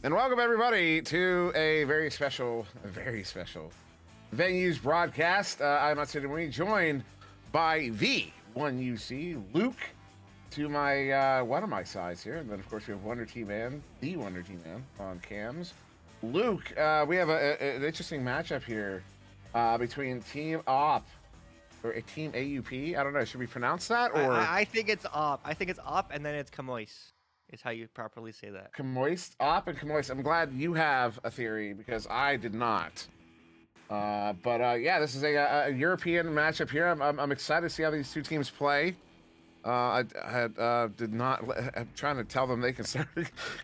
And welcome everybody to a very special Venues broadcast. I'm Matsudamui, joined by the one UC, Luke, to my one of my sides here, and then of course we have Wonder T Man, the Wonder T Man on cams. Luke, we have an interesting matchup here between Team Op or a Team AUP. I don't know. Should we pronounce that or I think it's Op. I think it's Op, and then it's Kamois. Is how you properly say that. Kamoist? Op and Kamoist. I'm glad you have a theory because I did not. Yeah, this is a European matchup here. I'm excited to see how these two teams play. I did not. I'm trying to tell them they can start.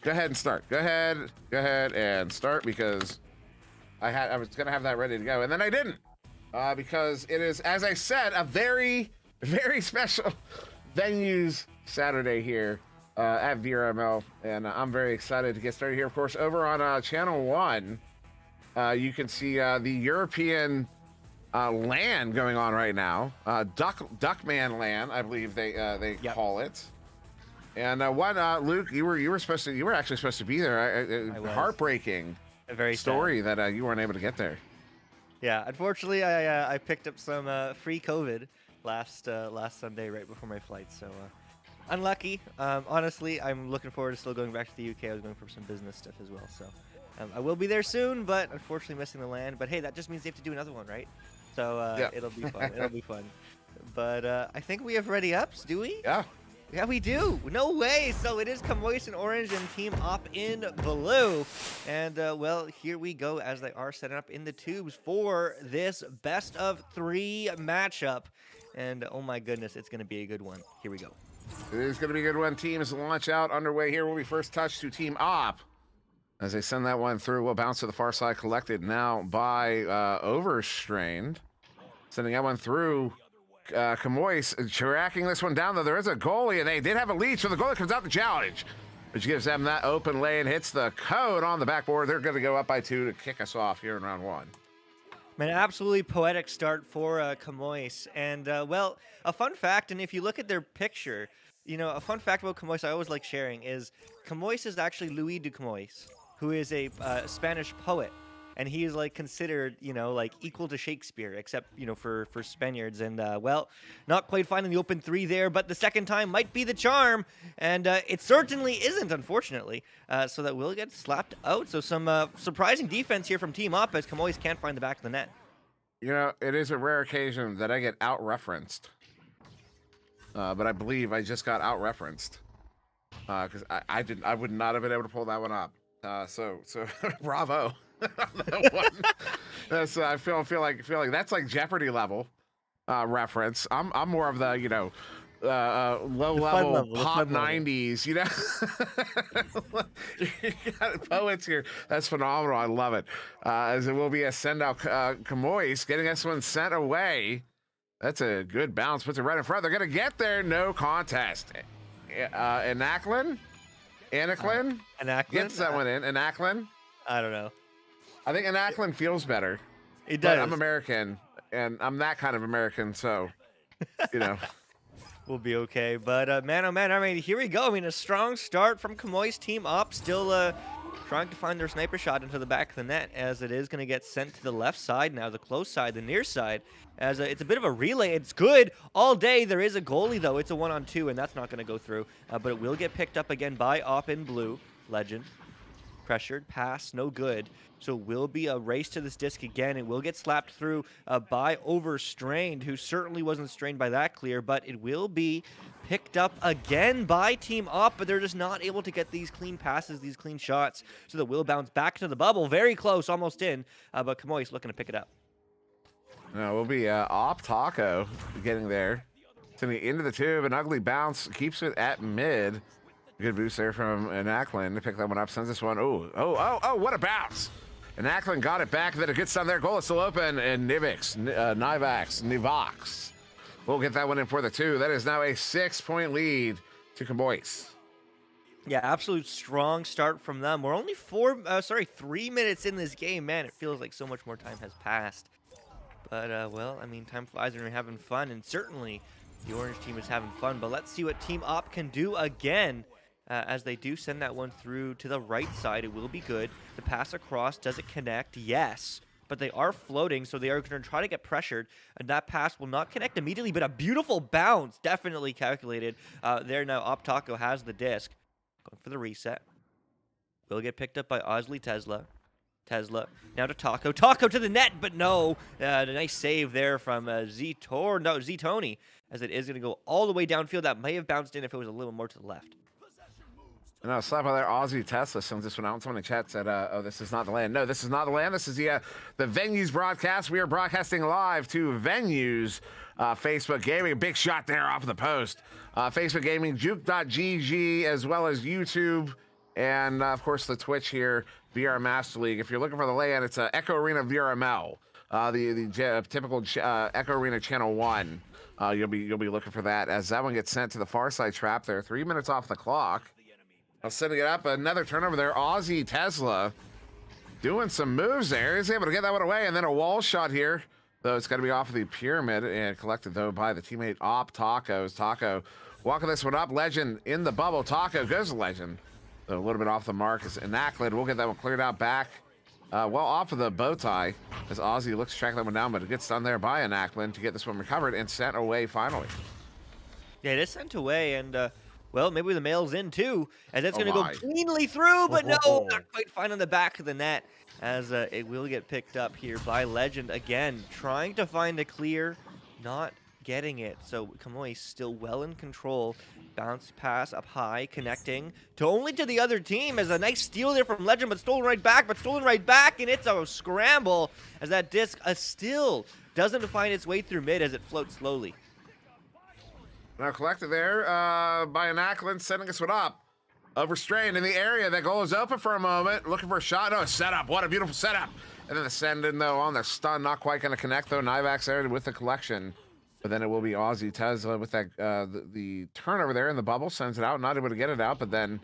Go ahead and start. Go ahead and start because I was gonna have that ready to go and then I didn't because it is, as I said, a very special Venues Saturday here at VRML, and I'm very excited to get started here. Of course, over on Channel 1, you can see the European LAN going on right now. Duckman LAN, I believe they call it. And Luke, you were actually supposed to be there. Heartbreaking Very story sad. that you weren't able to get there. Yeah, unfortunately, I picked up some free COVID last Sunday right before my flight, so unlucky. Honestly, I'm looking forward to still going back to the UK. I was going for some business stuff as well, so I will be there soon, but unfortunately missing the LAN. But hey, that just means they have to do another one, right? So Yeah. it'll be fun. It'll be fun. But I think we have ready ups, do we? Yeah. Yeah, we do. No way. So it is Kamois in orange and Team Op in blue. And, well, here we go as they are setting up in the tubes for this best of 3 matchup. And, oh my goodness, it's going to be a good one. Here we go. It is going to be a good one. Teams launch out underway here. Will be first touch to Team Op. As they send that one through, we'll bounce to the far side, collected now by Overstrained. Sending that one through. Kamois tracking this one down, though. There is a goalie, and they did have a lead, so the goalie comes out to challenge, which gives them that open lane, hits the code on the backboard. They're going to go up by 2 to kick us off here in round 1. Man, absolutely poetic start for Kamois. And, well, a fun fact, and if you look at their picture, you know, a fun fact about Kamois I always like sharing is Kamois is actually Louis de Camois, who is a Spanish poet. And he is, like, considered, you know, like, equal to Shakespeare, except, you know, for Spaniards. And, well, not quite finding the open 3 there, but the second time might be the charm. And it certainly isn't, unfortunately. So that will get slapped out. So some surprising defense here from Team Up as Kamois can't find the back of the net. You know, it is a rare occasion that I get out-referenced. But I believe I just got out-referenced. Because I would not have been able to pull that one up. So bravo. That one. That's I feel like that's like Jeopardy level reference. I'm more of the, you know, low level pop 90s, you know. You got poets here. That's phenomenal. I love it. As it will be a send out. Kamois getting this one sent away. That's a good bounce. Puts it right in front. They're gonna get there. No contest. Anaklin gets that one in. Anaklin. I don't know. I think Anaklin feels better. It does. But I'm American, and I'm that kind of American, so, you know. We'll be okay. But, man, oh, man, I mean, here we go. I mean, a strong start from Kamois Team Up. Still trying to find their sniper shot into the back of the net, as it is going to get sent to the left side now, the close side, the near side, as it's a bit of a relay. It's good all day. There is a goalie, though. It's a 1-on-2, and that's not going to go through. But it will get picked up again by Op in blue. Legend. Pressured, pass, no good. So will be a race to this disc again. It will get slapped through by Overstrained, who certainly wasn't strained by that clear, but it will be picked up again by Team Up, but they're just not able to get these clean passes, these clean shots. So that will bounce back to the bubble. Very close, almost in, but Kamois looking to pick it up. No, we'll be Op Taco getting there. Sending it into the tube, an ugly bounce, keeps it at mid. Good boost there from Anaklin to pick that one up, sends this one. Oh, what a bounce. Anaklin got it back, then a good stun there. Goal is still open, and Nivax will get that one in for the 2. That is now a 6-point lead to Kamois. Yeah, absolute strong start from them. We're only 3 minutes in this game. Man, it feels like so much more time has passed. But, well, I mean, time flies when you're having fun, and certainly the orange team is having fun. But let's see what Team Op can do again. as they do send that one through to the right side. It will be good. The pass across, does it connect? Yes. But they are floating, so they are going to try to get pressured, and that pass will not connect immediately, but a beautiful bounce, definitely calculated. There now, Optaco has the disc. Going for the reset. Will get picked up by Osley Tesla. Now to Taco. Taco to the net, but no. A nice save there from Z-Tony, as it is going to go all the way downfield. That may have bounced in if it was a little more to the left. No, slap out there. Aussie Tesla sends this one out. Someone in chat said, oh, this is not the land. No, this is not the land. This is the Venues broadcast. We are broadcasting live to Venues Facebook Gaming. A big shot there off of the post. Facebook Gaming, juke.gg, as well as YouTube. And, of course, the Twitch here, VR Master League. If you're looking for the land, it's Echo Arena VRML, the typical Echo Arena Channel 1. You'll be looking for that as that one gets sent to the far side trap there. 3 minutes off the clock. Setting it up, another turnover there. Aussie Tesla doing some moves there. He's able to get that one away, and then a wall shot here, though it's going to be off of the pyramid and collected, though, by the teammate Optacos. Taco walking this one up. Legend in the bubble. Taco goes to Legend. So a little bit off the mark is Inacklid. We'll get that one cleared out back. Well, off of the bow tie as Aussie looks to track that one down, but it gets done there by Inacklid to get this one recovered and sent away finally. Yeah, it is sent away, and well, maybe the mail's in too, as that's going to go cleanly through, but no, not quite fine on the back of the net, as it will get picked up here by Legend again, trying to find a clear, not getting it. So Kamoy still well in control. Bounce pass up high, connecting to the other team, as a nice steal there from Legend, but stolen right back, and it's a scramble as that disc still doesn't find its way through mid as it floats slowly. Now collected there by Inacklid, setting us one up. Overstrained in the area. That goal is open for a moment. Looking for a shot. No, a setup. What a beautiful setup. And then the send in, though, on the stun. Not quite going to connect, though. Nivax there with the collection. But then it will be Aussie Tesla with that the turnover there in the bubble. Sends it out. Not able to get it out, but then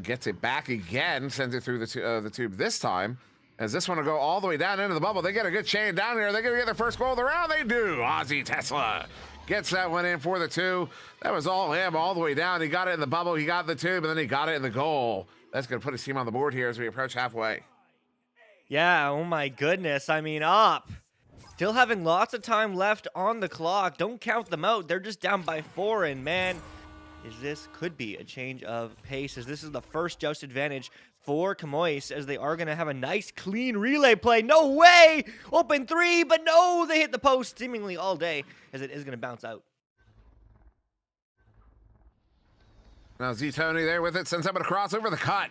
gets it back again. Sends it through the tube this time. As this one will go all the way down into the bubble. They get a good chain down here. They're going to get their first goal of the round. They do. Aussie Tesla gets that one in for the 2. That was all him all the way down. He got it in the bubble. He got the tube, and then he got it in the goal. That's going to put his team on the board here as we approach halfway. Yeah, oh my goodness. I mean, up. Still having lots of time left on the clock. Don't count them out. They're just down by 4, and man, this could be a change of pace, as this is the first joust advantage for Camois, as they are going to have a nice clean relay play. No way! Open 3, but no, they hit the post seemingly all day, as it is going to bounce out. Now Z-Tony there with it, sends up a cross over the cut.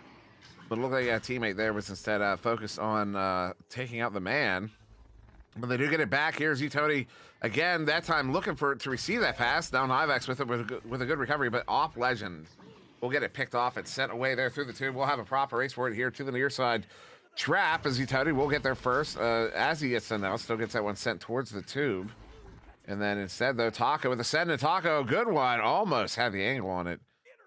But it looked like a teammate there was instead focused on taking out the man. But they do get it back here. Z-Tony, again, that time looking to receive that pass. Down Ivax with it with a good recovery, but off Legend. We'll get it picked off and sent away there through the tube. We'll have a proper race for it here to the near side trap as Z-Tony will get there first. As he gets sent out, still gets that one sent towards the tube. And then instead, though, Taco with the send, and Taco, good one. Almost had the angle on it.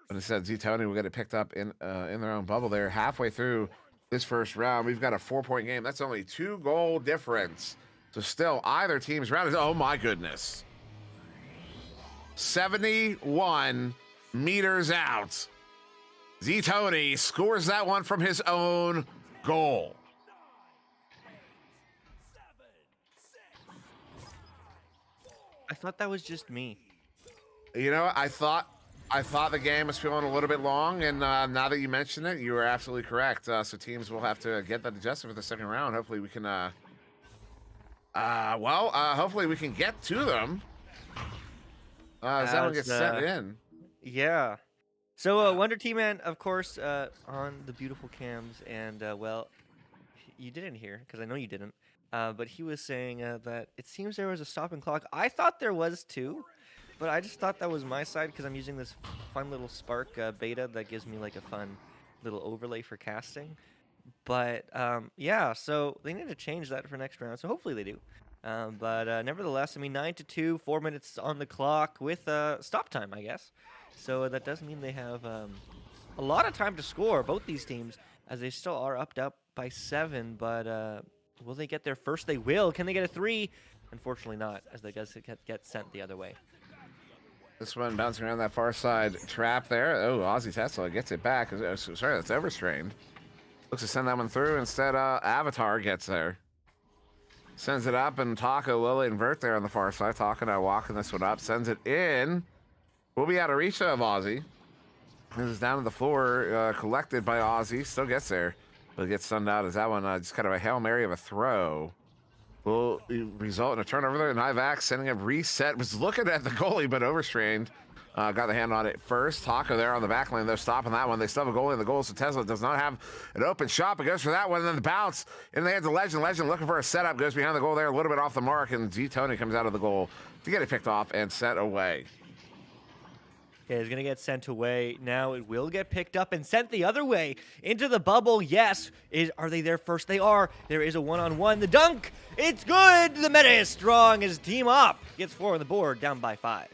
But instead, Z-Tony will get it picked up in their own bubble there halfway through this first round. We've got a 4-point game. That's only 2-goal difference. So still, either team's round is, oh my goodness. 71 meters out. Z-Tony scores that one from his own goal. I thought that was just me. You know, I thought the game was feeling a little bit long, and now that you mention it, you are absolutely correct. So teams will have to get that adjusted for the second round. Hopefully we can, hopefully we can get to them. As that one gets sent in. Yeah. So Wonder T-Man, of course, on the beautiful cams, and well, you didn't hear, because I know you didn't, but he was saying that it seems there was a stopping clock. I thought there was too, but I just thought that was my side because I'm using this fun little Spark beta that gives me like a fun little overlay for casting. But yeah, so they need to change that for next round, so hopefully they do. But nevertheless, I mean, 9-2, 4 minutes on the clock with stop time, I guess. So that does mean they have a lot of time to score, both these teams, as they still are up by 7. But will they get there first? They will. Can they get a 3? Unfortunately not, as they get sent the other way. This one bouncing around that far side trap there. Oh, Aussie Tesla gets it back. Sorry, that's overstrained. Looks to send that one through. Instead, Avatar gets there. Sends it up, and Taco will invert there on the far side. Taco now walking this one up. Sends it in. We'll be out of reach of Aussie. This is down to the floor, collected by Aussie. Still gets there, but gets stunned out as that one just kind of a Hail Mary of a throw. Will result in a turnover there. Nivax sending a reset. Was looking at the goalie, but overstrained. Got the hand on it first. Taco there on the back lane. They're stopping that one. They still have a goalie in the goal, so Tesla does not have an open shot, but goes for that one. And then the bounce in the hands of Legend. Legend looking for a setup. Goes behind the goal there, a little bit off the mark, and Z Tony comes out of the goal to get it picked off and set away. Okay, it's going to get sent away. Now it will get picked up and sent the other way into the bubble. Yes. Are they there first? They are. There is a one-on-one. The dunk. It's good. The meta is strong as Team Op gets 4 on the board, down by 5.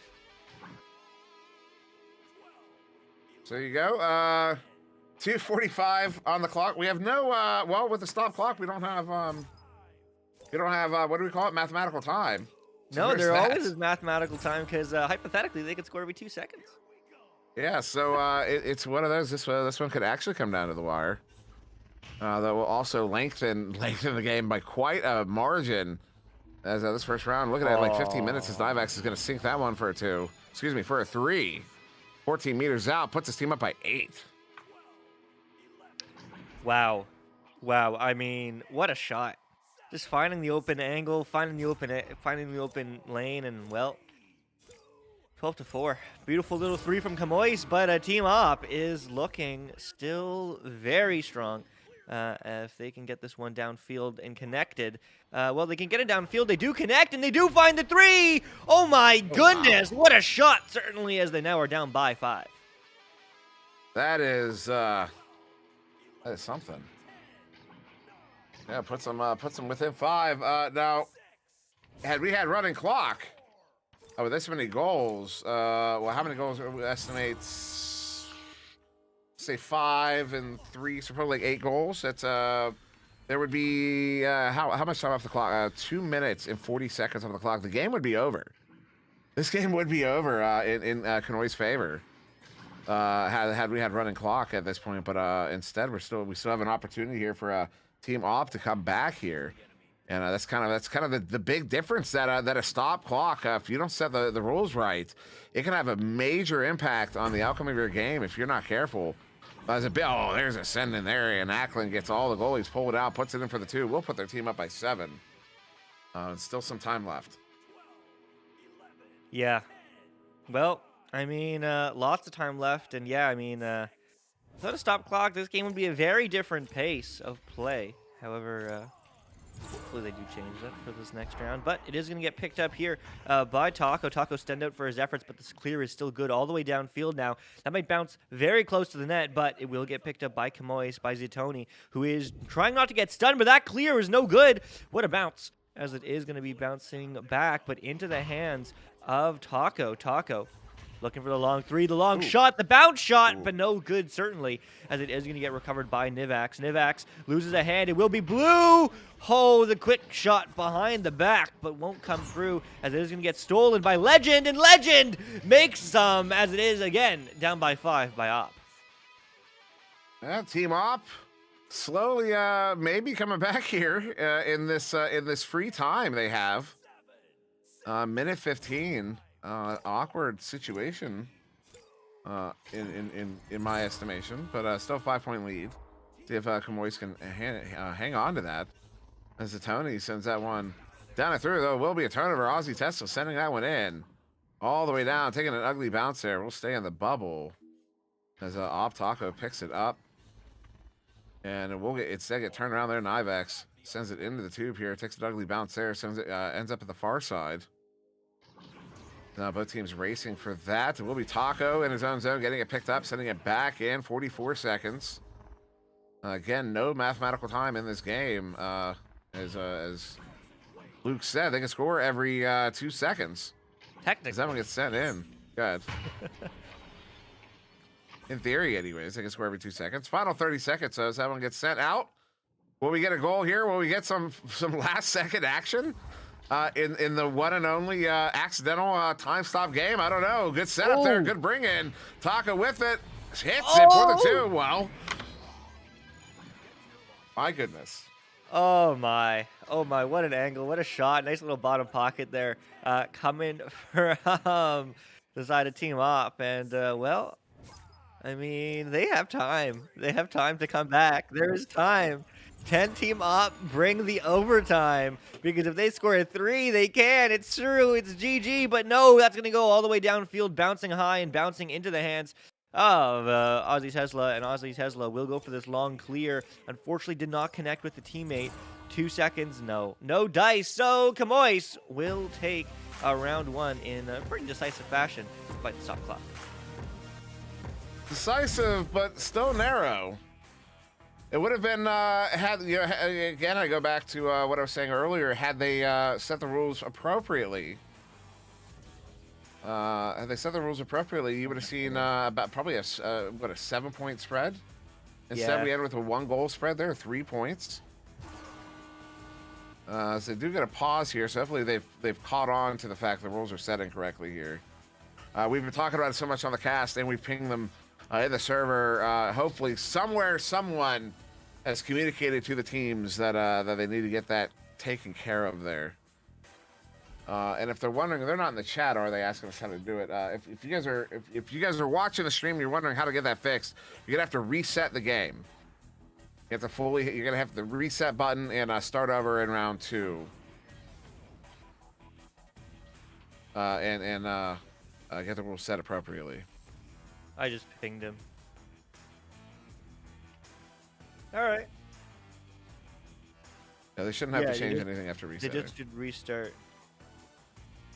So there you go. 2:45 on the clock. We have no, well, with the stop clock, we don't have, what do we call it? Mathematical time. So no, there always is mathematical time because hypothetically they could score every 2 seconds. Yeah, so it's one of those. This one could actually come down to the wire. That will also lengthen the game by quite a margin. As this first round, looking at like 15 minutes, as Divax is going to sink that one for a 2. Excuse me, for a 3. 14 meters out, puts his team up by 8. Wow. I mean, what a shot. Just finding the open angle, finding the open lane, and well, 12-4. Beautiful little 3 from Camois, but Team Op is looking still very strong. If they can get this one downfield and connected. Well, they can get it downfield. They do connect, and they do find the 3. Oh, my goodness. Wow. What a shot, certainly, as they now are down by 5. That is something. Yeah, puts them within 5. Now, had we had running clock, with this many goals, well, how many goals we estimate? Say 5 and 3, so probably like 8 goals. That's there would be how much time off the clock? 2 minutes and 40 seconds off the clock. The game would be over. This game would be over in Kanoi's favor. Had we had running clock at this point, but instead we still have an opportunity here for Team Op to come back here, and that's kind of the big difference that a stop clock, if you don't set the rules right, it can have a major impact on the outcome of your game if you're not careful. There's a send in there, and Ackland gets all the goalies pulled out, puts it in for the 2. We'll put their team up by 7. Still some time left. Yeah. Well, I mean, lots of time left, and yeah, I mean, without a stop clock, this game would be a very different pace of play. However, hopefully they do change that for this next round. But it is going to get picked up here by Taco. Taco stand out for his efforts, but this clear is still good all the way downfield now. That might bounce very close to the net, but it will get picked up by Camois, by Zitoni, who is trying not to get stunned, but that clear is no good. What a bounce, as it is going to be bouncing back, but into the hands of Taco. Taco looking for the long 3, the long shot, the bounce shot, but no good, certainly, as it is going to get recovered by Nivax. Nivax loses a hand. It will be blue. Oh, the quick shot behind the back, but won't come through, as it is going to get stolen by Legend, and Legend makes some, as it is, again, down by 5 by Op. Yeah, Team Op slowly maybe coming back here in this free time they have. Minute 15. Awkward situation in my estimation, but still 5-point lead. See if Camois can hang on to that. As Tony sends that one down and through, though, will be a turnover. Aussie Tesla sending that one in all the way down, taking an ugly bounce there. We'll stay in the bubble as Op Taco picks it up, and it will get turned around there. Nivex sends it into the tube here, takes an ugly bounce there, sends it ends up at the far side. Now both teams racing for that. It will be Taco in his own zone, getting it picked up, sending it back in. 44 seconds. Again, no mathematical time in this game. As Luke said, they can score every 2 seconds. Technically. As that one gets sent in. Good. In theory, anyways, they can score every 2 seconds. Final 30 seconds, so as that one gets sent out. Will we get a goal here? Will we get some last-second action? in the one and only accidental time stop game. I don't know. Good setup there. Good bring in. Taka with it. Hits it for the 2. Well, my goodness. Oh my, what an angle, what a shot. Nice little bottom pocket there, coming from the side of Team Op. And, well, I mean, they have time. They have time to come back. There is time. Can Team Op bring the overtime? Because if they score a 3, they can. It's true. It's GG. But no, that's going to go all the way downfield, bouncing high and bouncing into the hands of Ozzy Tesla. And Ozzy Tesla will go for this long clear. Unfortunately, did not connect with the teammate. 2 seconds, no dice. So Camois will take round 1 in a pretty decisive fashion despite the stop clock. Decisive, but still narrow. It would have been had, you know, again, I go back to what I was saying earlier. Had they set the rules appropriately, you would have seen about probably a 7-point spread. Instead, we ended with a 1-goal spread there, 3 points. So they do get a pause here. So hopefully they've caught on to the fact the rules are set incorrectly here. We've been talking about it so much on the cast, and we've pinged them in the server. Hopefully somewhere someone has communicated to the teams that that they need to get that taken care of there. And if they're wondering, they're not in the chat, are they, asking us how to do it? If you guys are watching the stream, you're wondering how to get that fixed, you're gonna have to reset the game. You're gonna have the reset button and start over in round 2. And get the rules set appropriately. I just pinged him. All right. Yeah, they shouldn't have to change anything after reset. They just should restart.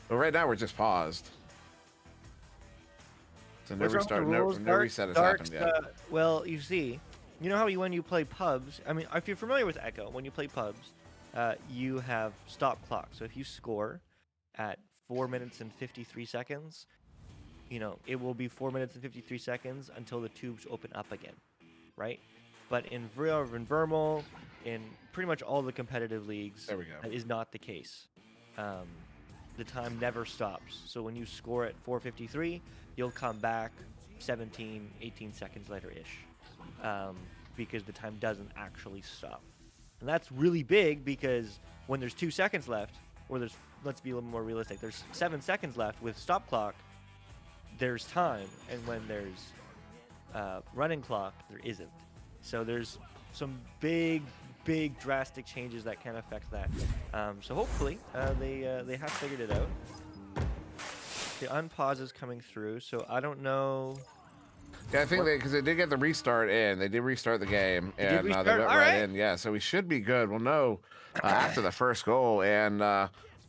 But right now we're just paused. So no restart, no reset has happened yet. Well, you see, you know how when you play pubs, I mean, if you're familiar with Echo, when you play pubs, you have stop clock. So if you score at 4 minutes and 53 seconds, you know, it will be 4 minutes and 53 seconds until the tubes open up again, right? But in VRML, in pretty much all the competitive leagues, there we go, that is not the case. The time never stops. So when you score at 4:53, you'll come back 17, 18 seconds later-ish, because the time doesn't actually stop. And that's really big because when there's 2 seconds left, or there's, let's be a little more realistic, there's 7 seconds left with stop clock, there's time, and when there's running clock, there isn't. So there's some big drastic changes that can affect that. So hopefully they have figured it out. The unpause is coming through, so I don't know. Yeah, I think because they did get the restart in. They did restart the game, and they went right in. Yeah, so we should be good. We'll know after the first goal, and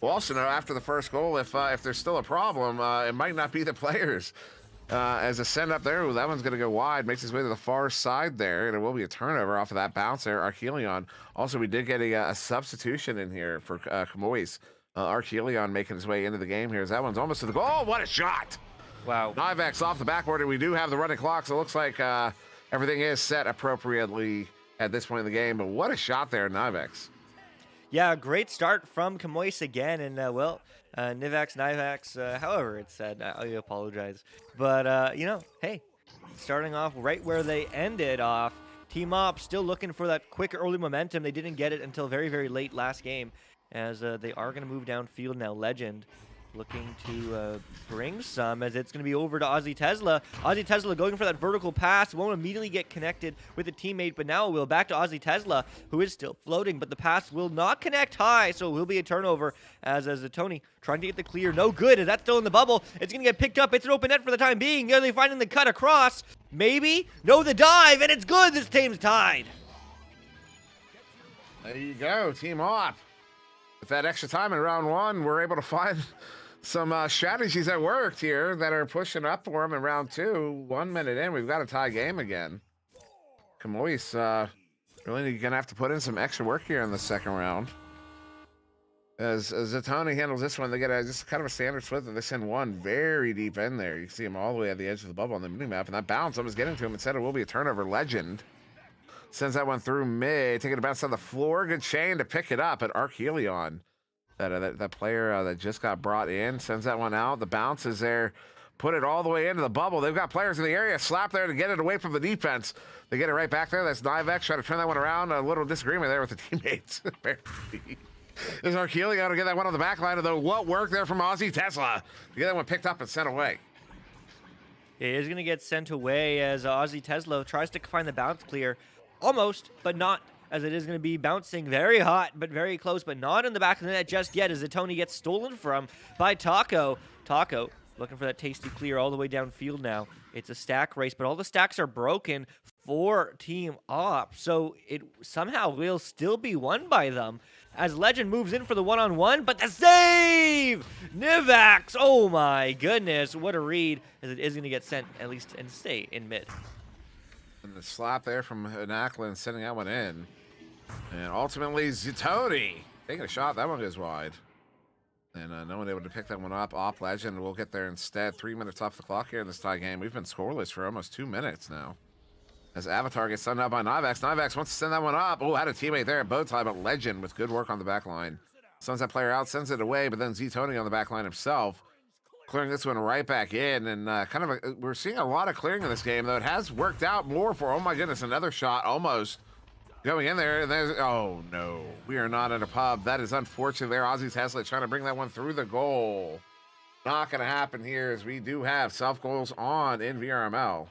we'll also know after the first goal if there's still a problem. It might not be the players. As a send up there, that one's going to go wide, makes his way to the far side there, and it will be a turnover off of that bounce there. Archelion. Also, we did get a substitution in here for Camois. Archelion making his way into the game here. As that one's almost to the goal. Oh, what a shot! Wow. Nivex off the backboard, and we do have the running clock, so it looks like everything is set appropriately at this point in the game. But what a shot there, Nivex. Yeah, great start from Camois again, and well, Nivex, however it's said, I apologize. But, you know, hey, starting off right where they ended off, Team Op still looking for that quick early momentum. They didn't get it until very, very late last game, as they are going to move downfield now. Legend looking to bring some, as it's going to be over to Ozzy Tesla. Ozzy Tesla going for that vertical pass. Won't immediately get connected with a teammate, but now it will. Back to Ozzy Tesla, who is still floating, but the pass will not connect high, so it will be a turnover as Tony trying to get the clear. No good, as that's still in the bubble. It's going to get picked up. It's an open net for the time being. Nearly finding the cut across. Maybe. No, the dive, and it's good. This team's tied. There you go, Team Op. With that extra time in round 1, we're able to find some strategies that worked here that are pushing up for him in round 2. 1 minute in, we've got a tie game again. Camois really gonna have to put in some extra work here in the second round. As Zatoni handles this one, they get just kind of a standard split that they send one very deep in there. You can see him all the way at the edge of the bubble on the mini map, and that bounce almost getting to him. Instead, it will be a turnover. Legend sends that one through mid, taking a bounce on the floor. Good chain to pick it up at Archelion. That player that just got brought in sends that one out. The bounce is there. Put it all the way into the bubble. They've got players in the area. Slap there to get it away from the defense. They get it right back there. That's Nivex trying to turn that one around. A little disagreement there with the teammates. There's Archelion to get that one on the back line. Although what work there from Aussie Tesla to get that one picked up and sent away. It is going to get sent away as Aussie Tesla tries to find the bounce clear. Almost, but not, as it is going to be bouncing very hot, but very close, but not in the back of the net just yet, as the Tony gets stolen from by Taco. Taco looking for that tasty clear all the way downfield now. It's a stack race, but all the stacks are broken for Team Op, so it somehow will still be won by them as Legend moves in for the one-on-one, but the save! Nivax! Oh my goodness, what a read, as it is going to get sent, at least, and stay in mid. And the slap there from Hanaklin sending that one in. And ultimately, Zitoni taking a shot. That one goes wide. And no one able to pick that one up. Op Legend will get there instead. 3 minutes off the clock here in this tie game. We've been scoreless for almost 2 minutes now. As Avatar gets sent out by Nivax. Nivax wants to send that one up. Oh, had a teammate there at bow tie, but Legend with good work on the back line. Sends that player out, sends it away, but then Zitoni on the back line himself. Clearing this one right back in, and we're seeing a lot of clearing in this game, though it has worked out more for, oh my goodness, another shot almost going in there, and there's, oh no, we are not in a pub. That is unfortunate there. Aussie Tesla trying to bring that one through the goal. Not going to happen here, as we do have self-goals on in VRML.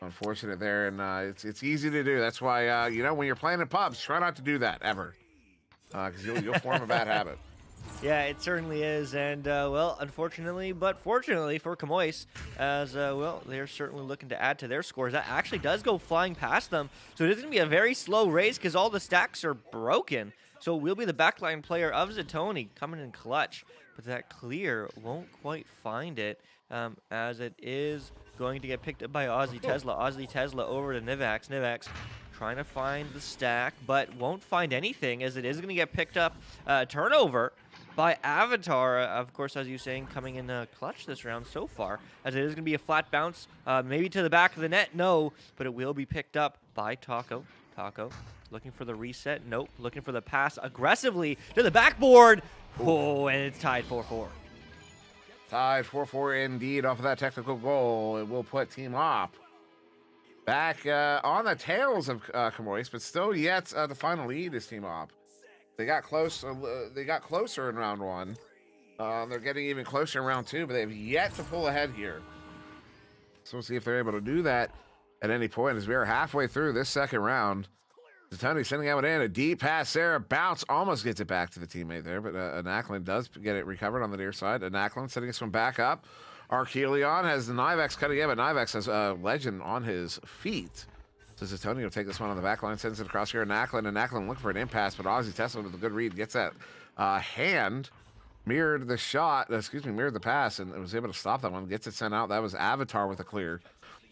Unfortunate there, and it's easy to do. That's why, you know, when you're playing in pubs, try not to do that, ever. Because you'll form a bad habit. Yeah, it certainly is, and well, unfortunately, but fortunately for Camois, as well, they're certainly looking to add to their scores. That actually does go flying past them, so it is going to be a very slow race because all the stacks are broken. So it will be the backline player of Zitoni coming in clutch, but that clear won't quite find it, as it is going to get picked up by Aussie Tesla. Aussie Tesla over to Nivax. Nivax trying to find the stack, but won't find anything, as it is going to get picked up. Turnover by Avatar, of course, as you're saying, coming in clutch this round so far, as it is going to be a flat bounce, maybe to the back of the net, no, but it will be picked up by Taco. Taco looking for the reset, nope, looking for the pass aggressively to the backboard. Oh, and it's tied 4-4. Tied 4-4 indeed off of that technical goal. It will put Team Op back on the tails of Camois, but still yet the final lead is Team Op. They got close. They got closer in round one. They're getting even closer in round two, but they have yet to pull ahead here. So we'll see if they're able to do that at any point, as we are halfway through this second round. Tony sending out in a deep pass there. A bounce almost gets it back to the teammate there, but Anaklin does get it recovered on the near side. Anaklin setting this one back up. Archelion has the Nivex cutting in, but Nivex has Legend on his feet. So Zitoni will take this one on the back line, sends it across here. Anaklin looking for an impasse, but Aussie Tesla with a good read gets that hand, mirrored the shot, mirrored the pass, and was able to stop that one. Gets it sent out. That was Avatar with a clear.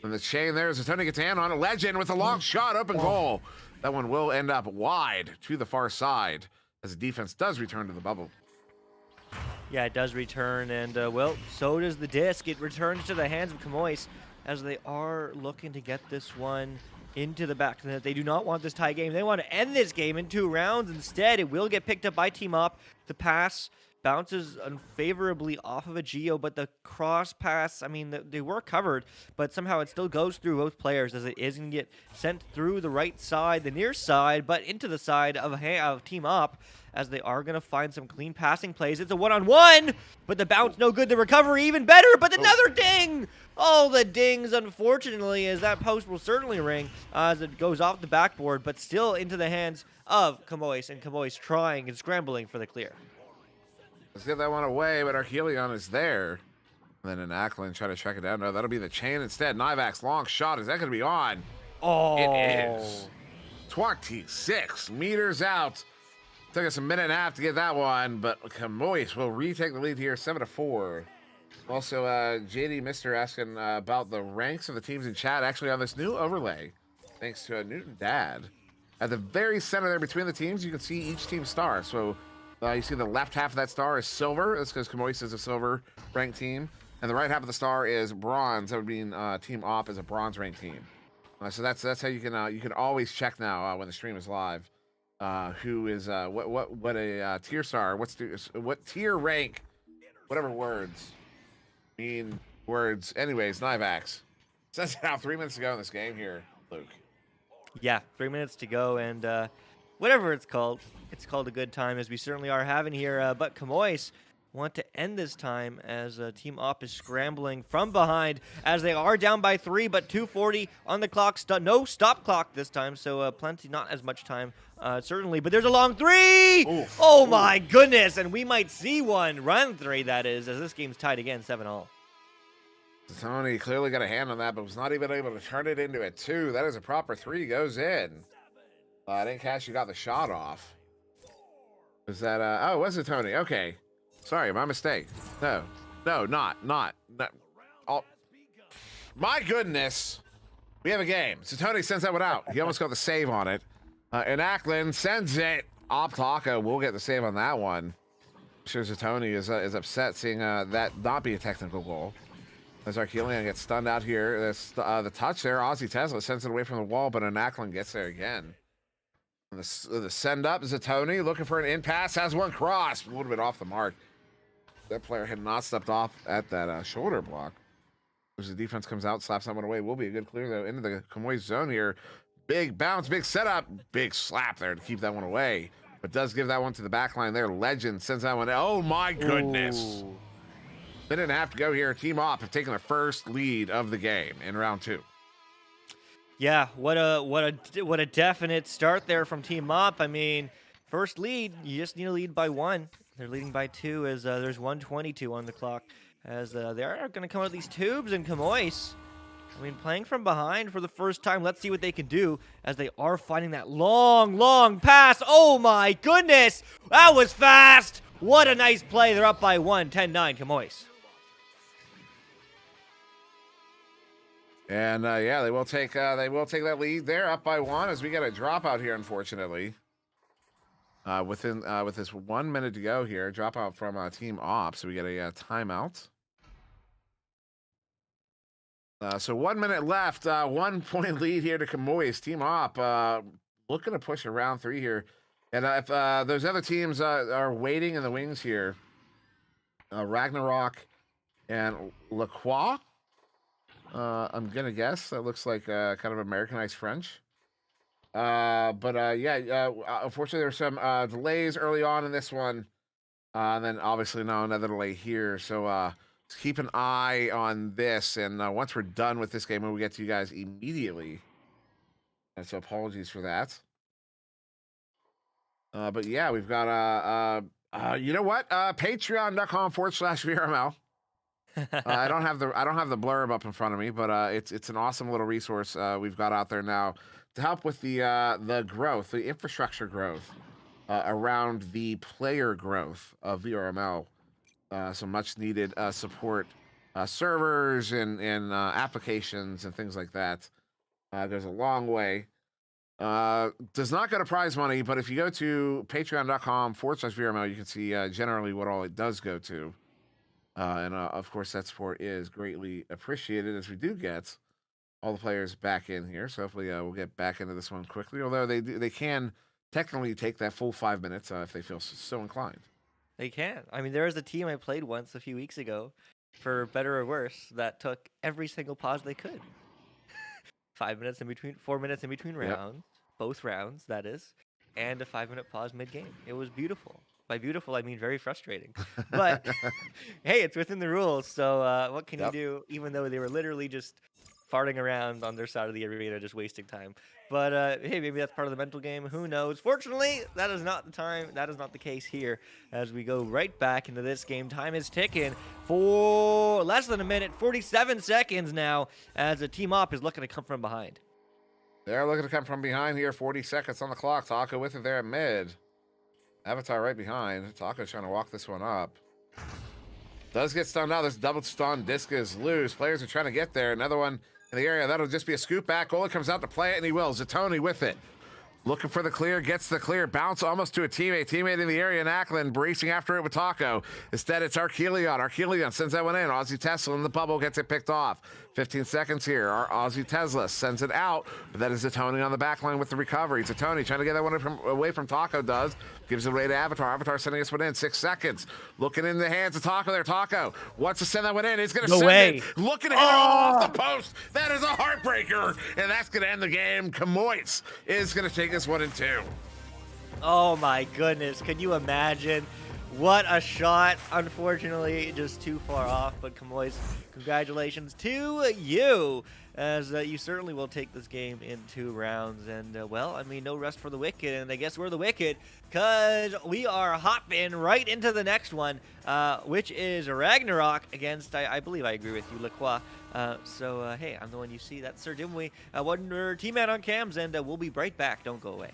And the chain there, Zitoni gets a hand on a Legend with a long shot, open goal. That one will end up wide to the far side, as the defense does return to the bubble. Yeah, it does return, and well, so does the disc. It returns to the hands of Camois, as they are looking to get this one into the back of the net. They do not want this tie game. They want to end this game in 2 rounds. Instead, it will get picked up by Team Op. The pass bounces unfavorably off of a Geo, but the cross pass, I mean, they were covered, but somehow it still goes through both players, as it is going to get sent through the right side, the near side, but into the side of Team Op, as they are going to find some clean passing plays. It's a one-on-one, but the bounce no good. The recovery even better, but another ding! Oh, the dings, unfortunately, as that post will certainly ring as it goes off the backboard, but still into the hands of Camois, and Camois trying and scrambling for the clear. Let's get that one away, but Archelion is there. And then Anaklin try to track it down. No, that'll be the chain instead. Nivax, long shot. Is that going to be on? Oh. It is. 26 meters out. Took us a minute and a half to get that one, but Camois will retake the lead here, 7-4. Also, JD Mister asking about the ranks of the teams in chat. Actually, on this new overlay, thanks to Newton Dad, at the very center there between the teams, you can see each team's star. So you see the left half of that star is silver. That's because Camois is a silver ranked team. And the right half of the star is bronze. That would mean Team Op is a bronze ranked team. So that's how you can always check now when the stream is live. who is what a tier star? What tier rank? Whatever words mean words. Anyways, Nivax says it out 3 minutes ago in this game here, Luke. Yeah, 3 minutes to go, and whatever it's called a good time, as we certainly are having here. But Camois want to end this time as Team Op is scrambling from behind as they are down by 3, but 2:40 on the clock. No stop clock this time, so plenty, not as much time, certainly. But there's a long 3! Oof. Oh my goodness, and we might see one. Round 3, that is, as this game's tied again, 7-all. Tony clearly got a hand on that, but was not even able to turn it into a 2. That is a proper 3, goes in. I didn't catch you got the shot off. Was that, oh, was it Tony? Okay. Sorry, my mistake. No, not. Oh, my goodness. We have a game. So Tony sends that one out. He almost got the save on it. And Ackland sends it. Op Taco will get the save on that one. Sure, Tony is upset seeing that not be a technical goal. As Archelion gets stunned out here. The touch there, Aussie Tesla sends it away from the wall, but an Ackland gets there again. And the send up is a Tony looking for an in pass, has one cross, a little bit off the mark. That player had not stepped off at that shoulder block. As the defense comes out, slaps that one away. Will be a good clear though into the Camois zone here. Big bounce, big setup, big slap there to keep that one away. But does give that one to the back line there. Legend sends that one. Oh my goodness. Ooh. Minute and a half to go here. Team Op have taken the first lead of the game in round 2. Yeah, what a definite start there from Team Op. I mean, first lead, you just need to lead by 1. They're leading by 2 as there's 1:22 on the clock. As they are going to come out of these tubes, and Camois, I mean, playing from behind for the first time. Let's see what they can do as they are finding that long pass. Oh my goodness, that was fast. What a nice play. They're up by 1, 10-9, Camois. And yeah, they will take that lead. They're up by 1 as we get a dropout here, unfortunately. With this 1 minute to go here, dropout from Team Op, so we get a timeout. So 1 minute left, 1 point lead here to Camois. Team Op looking to push a round 3 here. And if those other teams are waiting in the wings here, Ragnarok and LaCroix, I'm going to guess. That looks like kind of Americanized French. But yeah, unfortunately, there were some delays early on in this one. And then obviously now another delay here. So keep an eye on this. And once we're done with this game, we'll get to you guys immediately. And so apologies for that. But yeah, we've got you know what? Patreon.com/VRML. I don't have the blurb up in front of me, but it's an awesome little resource we've got out there now to help with the growth, the infrastructure growth around the player growth of VRML. Some much needed support, servers and applications and things like that. Goes a long way. Does not go to prize money, but if you go to patreon.com/VRML, you can see generally what all it does go to. And of course, that support is greatly appreciated as we do get all the players back in here. So hopefully we'll get back into this one quickly, although they can technically take that full 5 minutes if they feel so inclined. They can. I mean, there was a team I played once a few weeks ago, for better or worse, that took every single pause they could. 5 minutes in between, 4 minutes in between rounds, both rounds, that is, and a 5-minute pause mid-game. It was beautiful. By beautiful, I mean very frustrating. But, hey, it's within the rules, so what can you do, even though they were literally just farting around on their side of the arena, just wasting time. But, hey, maybe that's part of the mental game. Who knows? Fortunately, that is not the time. That is not the case here as we go right back into this game. Time is ticking for less than a minute, 47 seconds now, as a Team Op is looking to come from behind. They're looking to come from behind here. 40 seconds on the clock. Taco with it there at mid. Avatar right behind. Taco's trying to walk this one up. Does get stunned now. This double stun. Disc is loose. Players are trying to get there. Another one in the area. That'll just be a scoop back. Goalie comes out to play it, and he will. Zatoni with it. Looking for the clear, gets the clear, bounce almost to a teammate. Teammate in the area in Ackland, bracing after it with Taco. Instead, it's Archelion. Archelion sends that one in. Aussie Tesla in the bubble gets it picked off. 15 seconds here. Our Aussie Tesla sends it out, but that is Zatoni on the back line with the recovery. Zatoni trying to get that one away from Taco does. Gives it away to Avatar. Avatar sending this one in. 6 seconds. Looking in the hands of Taco there. Taco wants to send that one in. He's going to send it. Looking to hit it off the post. That is a heartbreaker, and that's going to end the game. Camoys is going to take this one in 2. Oh my goodness, can you imagine? What a shot. Unfortunately, just too far off, but Camoys, congratulations to you, as you certainly will take this game in 2 rounds. And, well, I mean, no rest for the wicked, and I guess we're the wicked, because we are hopping right into the next one, which is Ragnarok against, I believe I agree with you, Lacroix. So, hey, I'm the one you see. That's Sir Dimwee, Wonder T-Man on cams, and we'll be right back. Don't go away.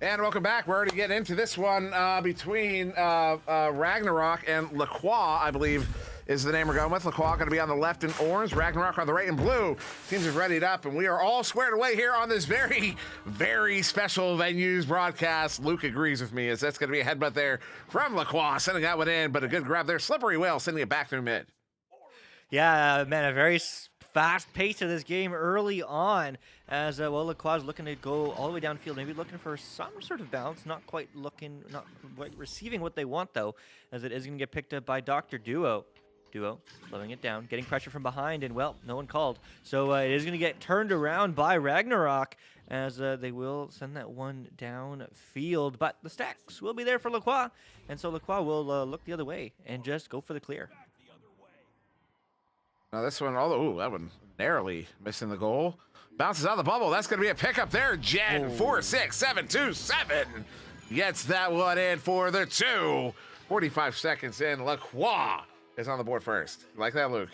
And welcome back. We're already getting into this one between Ragnarok and Lacroix, I believe is the name we're going with. Lacroix going to be on the left in orange, Ragnarok on the right in blue. Teams have readied up, and we are all squared away here on this very, very special venues broadcast. Luke agrees with me, as that's going to be a headbutt there from Lacroix, sending that one in, but a good grab there. Slippery Whale sending it back through mid. Yeah, man, a very fast pace of this game early on, as well, Lacroix is looking to go all the way downfield, maybe looking for some sort of bounce, not quite receiving what they want, though, as it is going to get picked up by Dr. Duo, slowing it down, getting pressure from behind, and, well, no one called. So it is going to get turned around by Ragnarok, as they will send that one downfield, but the stacks will be there for Lacroix, and so Lacroix will look the other way and just go for the clear. Now this one, although that one narrowly missing the goal, bounces out of the bubble. That's going to be a pickup there. Jen 46727 gets that one in for the 2. 45 seconds in. Lacroix is on the board first. Like that, Luke?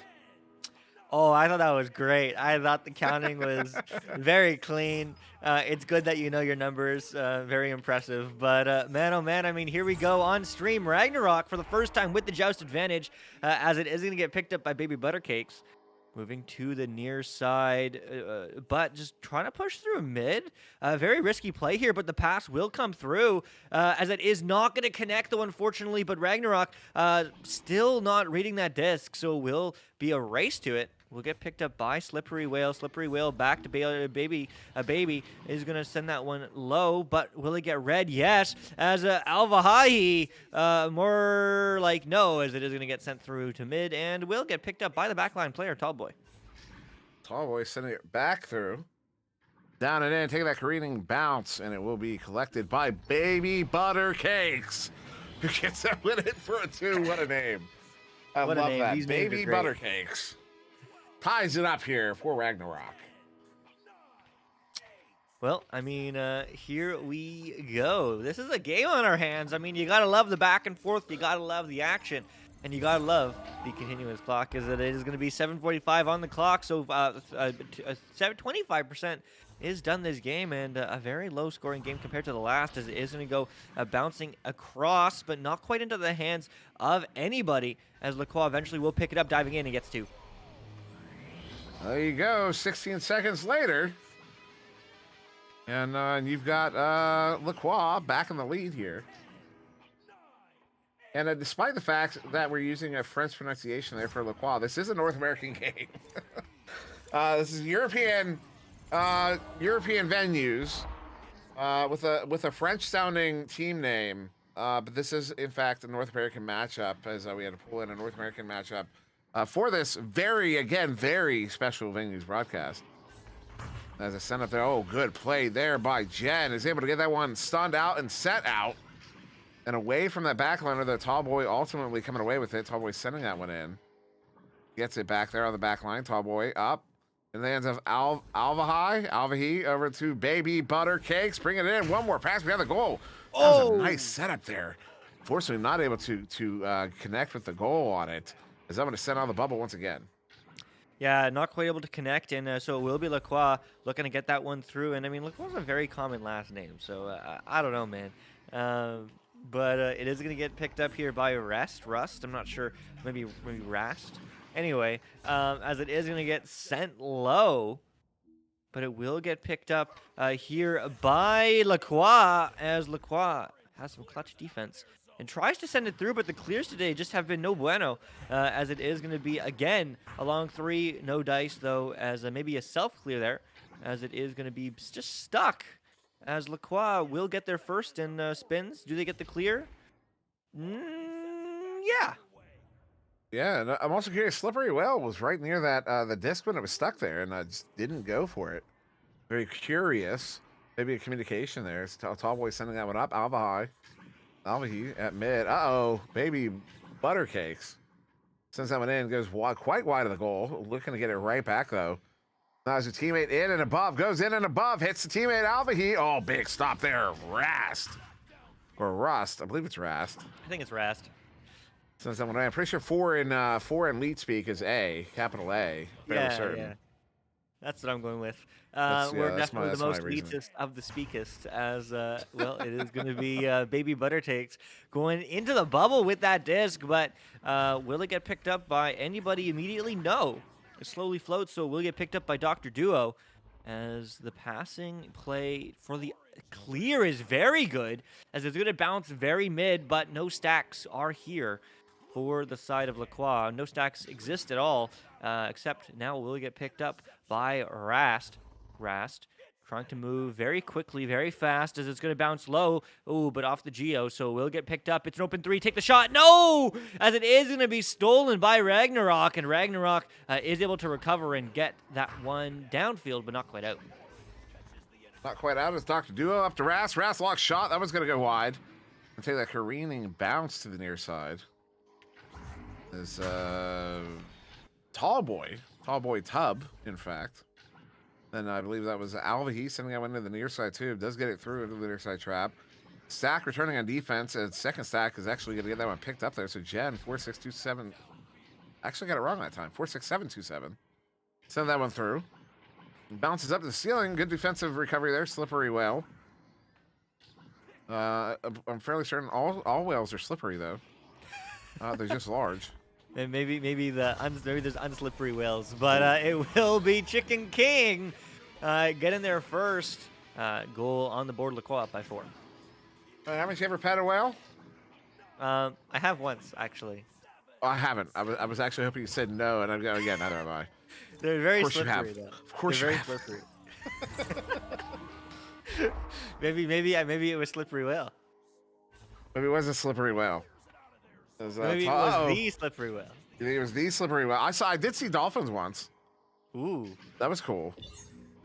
Oh, I thought that was great. I thought the counting was very clean. It's good that you know your numbers. Very impressive. But man, oh man, I mean, here we go on stream. Ragnarok for the first time with the joust advantage, as it is going to get picked up by Baby Buttercakes. Moving to the near side, but just trying to push through mid. Very risky play here, but the pass will come through, as it is not going to connect, though, unfortunately. But Ragnarok still not reading that disc, so will be a race to it. Will get picked up by Slippery Whale. Slippery Whale back to Baby. Baby is going to send that one low, but will it get red? Yes, as Alvahai, more like no, as it is going to get sent through to mid and will get picked up by the backline player, Tallboy. Tallboy sending it back through. Down and in, taking that careening bounce, and it will be collected by Baby Buttercakes, who gets that win in for a 2. What a name. I love that. These Baby Buttercakes ties it up here for Ragnarok. Well, I mean, here we go. This is a game on our hands. I mean, you got to love the back and forth. You got to love the action. And you got to love the continuous clock, as it is going to be 7:45 on the clock. So 25% is done this game, and a very low-scoring game compared to the last, as it is going to go bouncing across, but not quite into the hands of anybody, as Lacroix eventually will pick it up, diving in, and gets 2. There you go, 16 seconds later. And you've got Lacroix back in the lead here. And despite the fact that we're using a French pronunciation there for Lacroix, this is a North American game. This is European venues with a French-sounding team name. But this is, in fact, a North American matchup, as we had to pull in a North American matchup for this very special venues broadcast. As a send up there, oh, good play there by Jen. Is able to get that one stunned out and set out. And away from that backliner, the Tallboy ultimately coming away with it. Tallboy sending that one in. Gets it back there on the back line. Tallboy up. In the hands of Alvahai over to Baby Buttercakes. Bringing it in. One more pass behind the goal. That was a nice setup there. Fortunately, not able to connect with the goal on it. As I'm going to send on the bubble once again. Yeah, not quite able to connect, and so it will be Lacroix looking to get that one through. And I mean, Lacroix's a very common last name, so I don't know, man. But it is going to get picked up here by Rust. I'm not sure, maybe Rast. Anyway, as it is going to get sent low, but it will get picked up here by Lacroix, as Lacroix has some clutch defense and tries to send it through, but the clears today just have been no bueno, as it is going to be, again, a long 3, no dice, though, as maybe a self-clear there, as it is going to be just stuck, as Lacroix will get their first in spins. Do they get the clear? Yeah. Yeah, and I'm also curious, Slippery Whale was right near that the disc when it was stuck there, and I just didn't go for it. Very curious. Maybe a communication there. It's Tall Boy sending that one up. Alvahi at mid. Uh-oh. Baby butter cakes. Sends that one in. Goes quite wide of the goal. Looking to get it right back, though. Now his teammate in and above. Goes in and above. Hits the teammate Alvahi. Oh, big stop there. Rast. Or Rust. I believe it's Rast. I think it's Rast. Sends that one in. I'm pretty sure four in lead speak is A. Capital A. Fairly certain. Yeah. That's what I'm going with. that's We're definitely the most reason. elitist of the speakest, as well. It is going to be Baby Butter Takes going into the bubble with that disc, but will it get picked up by anybody immediately? No. It slowly floats, so it will get picked up by Dr. Duo, as the passing play for the clear is very good, as it's going to bounce very mid, but no stacks are here for the side of Lacroix. No stacks exist at all, except now will get picked up by Rast. Rast trying to move very quickly, very fast, as it's going to bounce low. Oh, but off the Geo, so will get picked up. It's an open three. Take the shot. No! As it is going to be stolen by Ragnarok, and Ragnarok is able to recover and get that one downfield, but not quite out. Not quite out as Dr. Duo up to Rast. Rast lock shot. That was going to go wide. And take that careening bounce to the near side. Is Tall Boy Tub, in fact. And I believe that was Alvahi sending that one into the near side too. Does get it through into the near side trap. Stack returning on defense, and second stack is actually going to get that one picked up there. So Jen 4627 actually got it wrong that time. 46727. Send that one through. Bounces up to the ceiling. Good defensive recovery there. Slippery whale. I'm fairly certain all whales are slippery though. They're just large. And maybe there's unslippery whales, but it will be Chicken King getting their first goal on the board. Lacroix up by 4. Haven't you ever pet a whale? I have once, actually. Oh, I haven't. I was actually hoping you said no, and I'm going, yeah, neither have I. They're very Of course slippery, you have. though. Of course They're you very have. slippery. maybe it was slippery whale. Maybe it was a slippery whale. Maybe it was the slippery whale. You think it was the slippery whale? I did see dolphins once. Ooh, that was cool.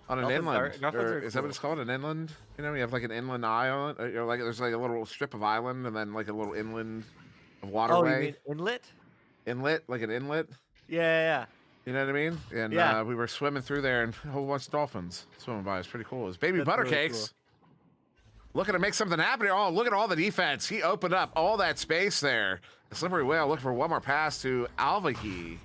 On an inland, is that what it's called? An inland? You know, you have like an inland island. Or like there's like a little strip of island, and then like a little inland waterway. Oh, you mean inlet? Inlet, like an inlet. Yeah. You know what I mean? And we were swimming through there, and a whole bunch of dolphins swimming by. It's pretty cool. It's baby butter cakes. Really cool. Looking to make something happen here. Oh, look at all the defense. He opened up all that space there. The slippery whale looking for one more pass to Alvahi.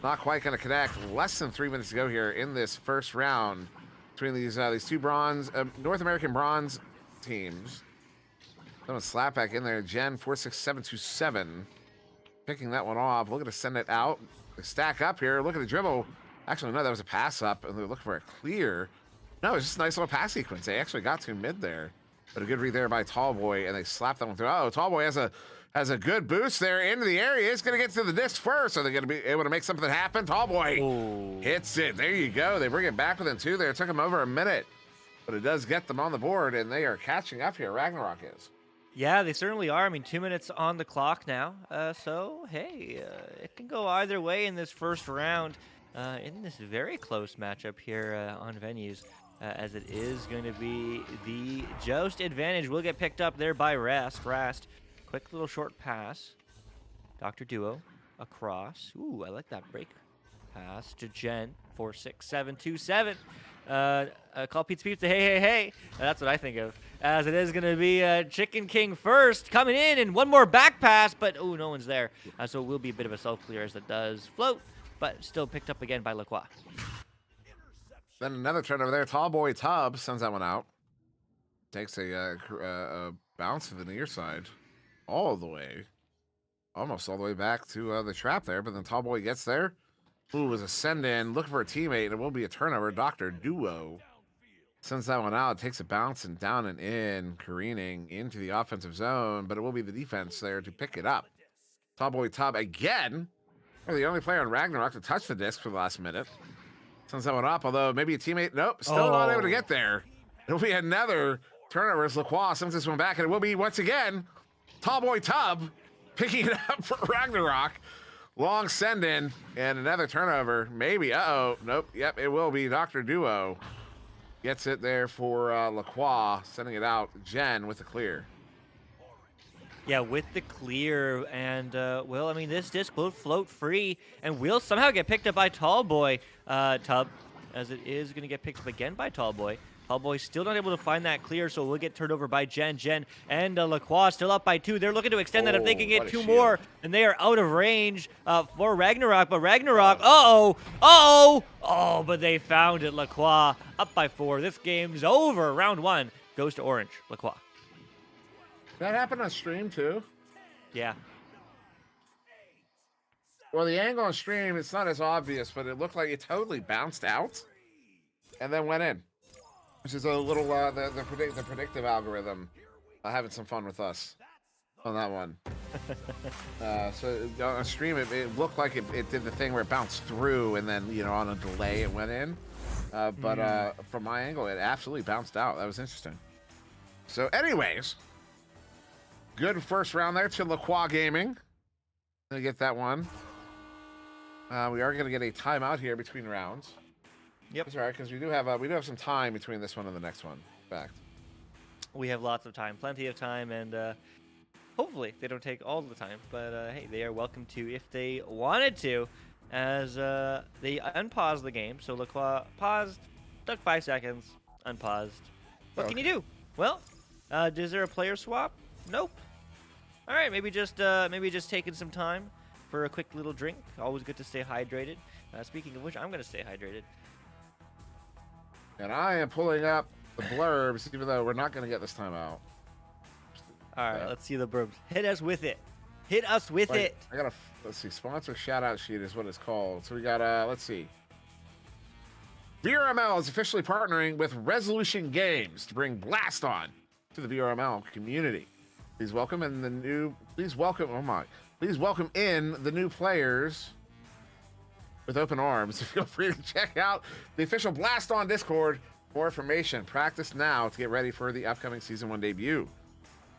Not quite going to connect. Less than 3 minutes to go here in this first round between these two North American bronze teams. Someone slap back in there. Jen 46727 picking that one off. Looking to send it out. They stack up here. Look at the dribble. Actually, no, that was a pass up, and they're looking for a clear. No, it's just a nice little pass sequence. They actually got to mid there. But a good read there by Tall Boy, and they slapped that one through. Oh, Tall Boy has a good boost there into the area. He's going to get to the disc first. Are they going to be able to make something happen? Tall Boy hits it. There you go. They bring it back within 2 there. It took them over a minute. But it does get them on the board, and they are catching up here. Ragnarok is. Yeah, they certainly are. I mean, 2 minutes on the clock now. So, hey, it can go either way in this first round in this very close matchup here on venues. As it is going to be the Joust advantage. Will get picked up there by Rast. Quick little short pass. Dr. Duo across. Ooh, I like that break. Pass to Jen. 46727. Call Pizza. Hey. That's what I think of. As it is going to be Chicken King first. Coming in, and one more back pass. But, no one's there. So it will be a bit of a self-clear as it does float. But still picked up again by Lacroix. Then another turnover there. Tall Boy Tub sends that one out. Takes a bounce to the near side. Almost all the way back to the trap there. But then Tall Boy gets there. Ooh, was a send in. Looking for a teammate. And it will be a turnover. Dr. Duo sends that one out. Takes a bounce and down and in. Careening into the offensive zone. But it will be the defense there to pick it up. Tall Boy Tub again. They're the only player on Ragnarok to touch the disc for the last minute. Sends that one up, although maybe a teammate. Nope, still not able to get there. It'll be another turnover as Lacroix sends this one back, and it will be, once again, Tall Boy Tub picking it up for Ragnarok. Long send in, and another turnover. Maybe. Nope. Yep, it will be Dr. Duo Gets it there for Lacroix, sending it out. Jen with the clear. Yeah, with the clear, and well, I mean, this disc will float free, and will somehow get picked up by Tallboy, Tub, as it is going to get picked up again by Tallboy. Tallboy still not able to find that clear, so it will get turned over by Jen. Jen and Lacroix still up by 2. They're looking to extend that if they can get 2 more, and they are out of range for Ragnarok. But Ragnarok, oh, but they found it. Lacroix up by 4. This game's over. Round 1 goes to Orange. Lacroix. That happened on stream too? Yeah. Well, the angle on stream, it's not as obvious, but it looked like it totally bounced out and then went in. Which is a little, the predictive algorithm having some fun with us on that one. So on stream, it looked like it did the thing where it bounced through and then, you know, on a delay it went in. But from my angle, it absolutely bounced out. That was interesting. So anyways, good first round there to Lacroix Gaming. Gonna get that one. We are gonna get a timeout here between rounds. Yep. That's all right, because we do have some time between this one and the next one. In fact, we have lots of time, plenty of time, and hopefully they don't take all the time. But hey, they are welcome to if they wanted to, as they unpause the game. So Lacroix paused, took 5 seconds, unpaused. What can you do? Well, is there a player swap? Nope. All right, maybe just taking some time for a quick little drink. Always good to stay hydrated. Speaking of which, I'm gonna stay hydrated. And I am pulling up the blurbs, even though we're not going to get this time out. All right, let's see the blurbs. Hit us with it. Hit us with it. I got let's see, sponsor shout out sheet is what it's called. So we got, let's see. VRML is officially partnering with Resolution Games to bring Blast On to the VRML community. Please welcome in the new players with open arms. Feel free to check out the official Blast On Discord for more information. Practice now to get ready for the upcoming Season 1 debut.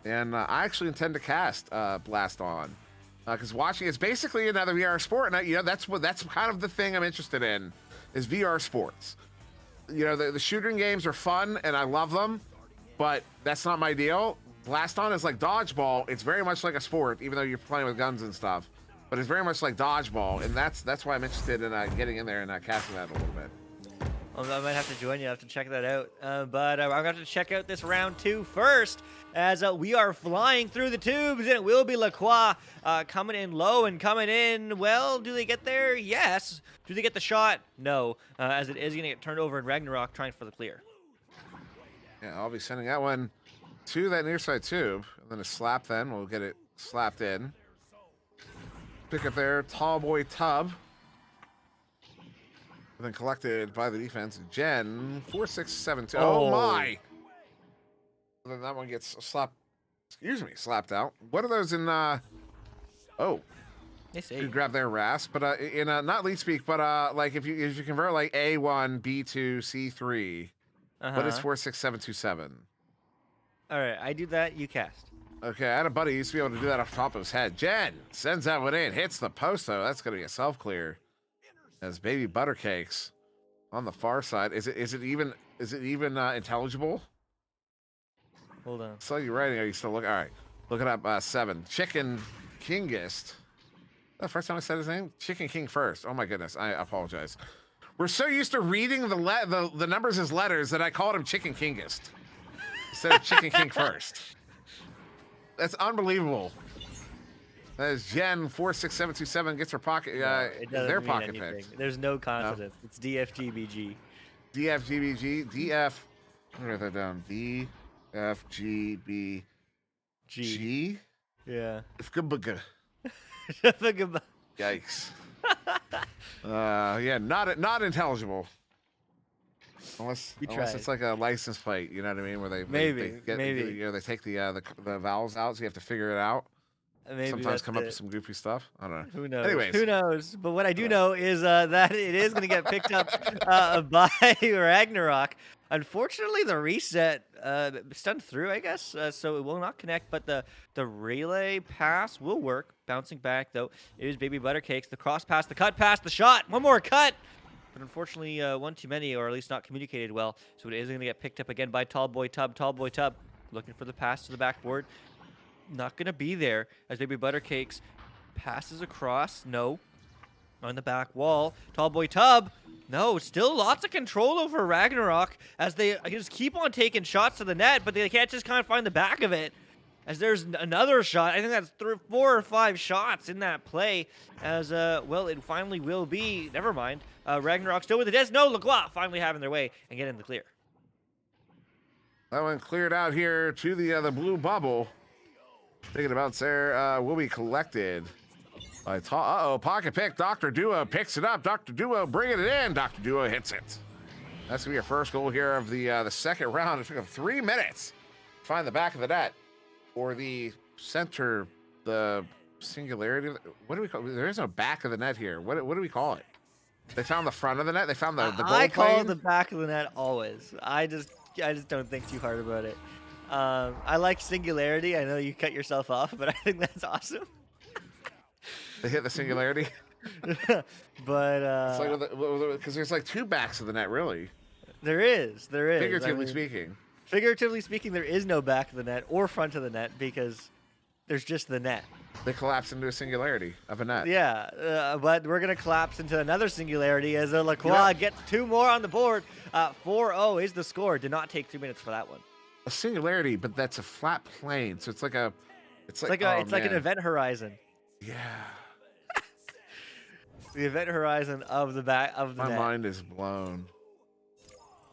And I actually intend to cast Blast On because watching it's basically another VR sport, and that's kind of the thing I'm interested in is VR sports. You know, the shooting games are fun and I love them, but that's not my deal. Blast On is like dodgeball. It's very much like a sport, even though you're playing with guns and stuff. But it's very much like dodgeball, and that's why I'm interested in getting in there and casting that a little bit. Well, I might have to join you. I have to check that out. But I'm going to have to check out this round 2 first, as we are flying through the tubes, and it will be Lacroix coming in low and coming in. Well, do they get there? Yes. Do they get the shot? No, as it is going to get turned over in Ragnarok trying for the clear. Yeah, I'll be sending that one to that near side tube, and then a slap then. We'll get it slapped in. Pick up there, Tallboy Tub. And then collected by the defense, Jen, 4672. Oh my! And then that one gets slapped, slapped out. What are those in, oh. They say. You grab their rasp, but in, not lead speak, but like if you convert like A1, B2, C3, what is 46727? All right, I do that, you cast. Okay, I had a buddy who used to be able to do that off the top of his head. Jen sends that one in, hits the post though. That's gonna be a self-clear. As baby buttercakes on the far side. Is it even intelligible? Hold on. I saw you writing. Are you still looking? All right, look it up. 7 Chicken Kingist. The first time I said his name, Chicken King first. Oh my goodness, I apologize. We're so used to reading the numbers as letters that I called him Chicken Kingist instead of Chicken King first. That's unbelievable. That is Jen 46727 gets her pocket their pocket picked. There's no consonants. No. It's DFGBG. DFGBG. DF. Let me write that down. DFGBG. G. Yeah. Yikes. Yeah, not intelligible. Unless it's like a license plate, you know what I mean, where they maybe you know, they take the vowels out, so you have to figure it out. Maybe sometimes come up with some goofy stuff. I don't know. Who knows? Anyways. Who knows? But what I do know is that it is going to get picked up by Ragnarok. Unfortunately, the reset stunned through, I guess, so it will not connect. But the relay pass will work. Bouncing back, though, it is Baby Buttercakes. The cross pass, the cut pass, the shot. One more cut. but unfortunately one too many, or at least not communicated well. So it is going to get picked up again by Tallboy Tub. Tallboy Tub looking for the pass to the backboard. Not going to be there as Baby Buttercakes passes across. No. On the back wall. Tallboy Tub. No, still lots of control over Ragnarok as they just keep on taking shots to the net, but they can't just kind of find the back of it. As there's another shot. I think that's 4 or 5 shots in that play. As, well, it finally will be. Never mind. Ragnarok still with the disc. No, Lacroix finally having their way and getting the clear. That one cleared out here to the blue bubble. Thinking about there will be collected by pocket pick. Dr. Duo picks it up. Dr. Duo bringing it in. Dr. Duo hits it. That's gonna be your first goal here of the second round. It took him 3 minutes to find the back of the net or the center, the singularity. What do we call it? There is no back of the net here. What do we call it? They found the front of the net. They found the goal I call plane? the back of the net always. I just don't think too hard about it. I like singularity. I know you cut yourself off, but I think that's awesome. They hit the singularity. But because there's like 2 backs of the net, really. There is. Figuratively speaking. Figuratively speaking, there is no back of the net or front of the net because there's just the net. They collapse into a singularity of a net. Yeah, but we're going to collapse into another singularity as Lacroix gets 2 more on the board. 4-0 is the score. Did not take 2 minutes for that one. A singularity, but that's a flat plane, so it's like an event horizon. Yeah. The event horizon of the back of the net. My mind is blown.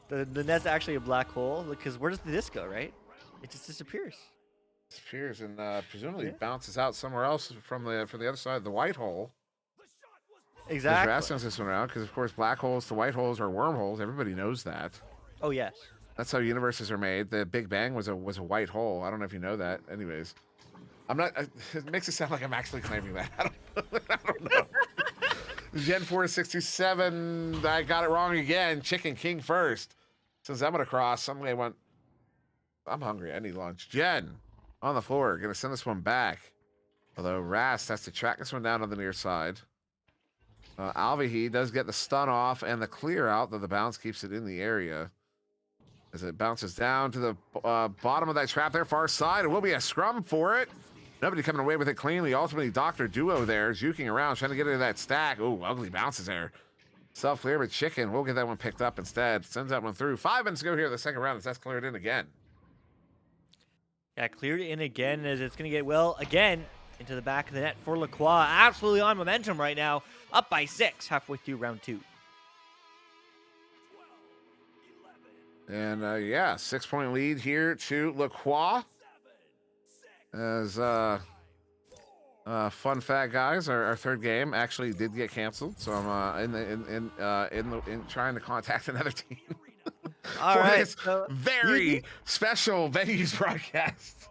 The net's actually a black hole because where does the disc go, right? It just disappears. Disappears and presumably bounces out somewhere else from the other side of the white hole. Exactly. They're asking us this one around because of course black holes to white holes are wormholes. Everybody knows that. Oh yes. That's how universes are made. The Big Bang was a white hole. I don't know if you know that. Anyways, I'm not. It makes it sound like I'm actually claiming that. I don't know. Gen 4627. I got it wrong again. Chicken King first. Since I'm gonna cross, suddenly I went. I'm hungry. I need lunch. Jen on the floor. Gonna send this one back. Although Rast has to track this one down on the near side. Alvahi does get the stun off and the clear out, though the bounce keeps it in the area. As it bounces down to the bottom of that trap there, far side. It will be a scrum for it. Nobody coming away with it cleanly. Ultimately, Dr. Duo there, juking around, trying to get into that stack. Oh, ugly bounces there. Self-clear, but Chicken will get that one picked up instead. Sends that one through. 5 minutes to go here in the second round as that's cleared in again. Yeah, cleared in again as it's going to get, well, again, into the back of the net for Lacroix. Absolutely on momentum right now. Up by 6 halfway through round 2. And, 6-point lead here to Lacroix. As, fun fact, guys, our third game actually did get canceled. So I'm in trying to contact another team. All right. This very special venues broadcast.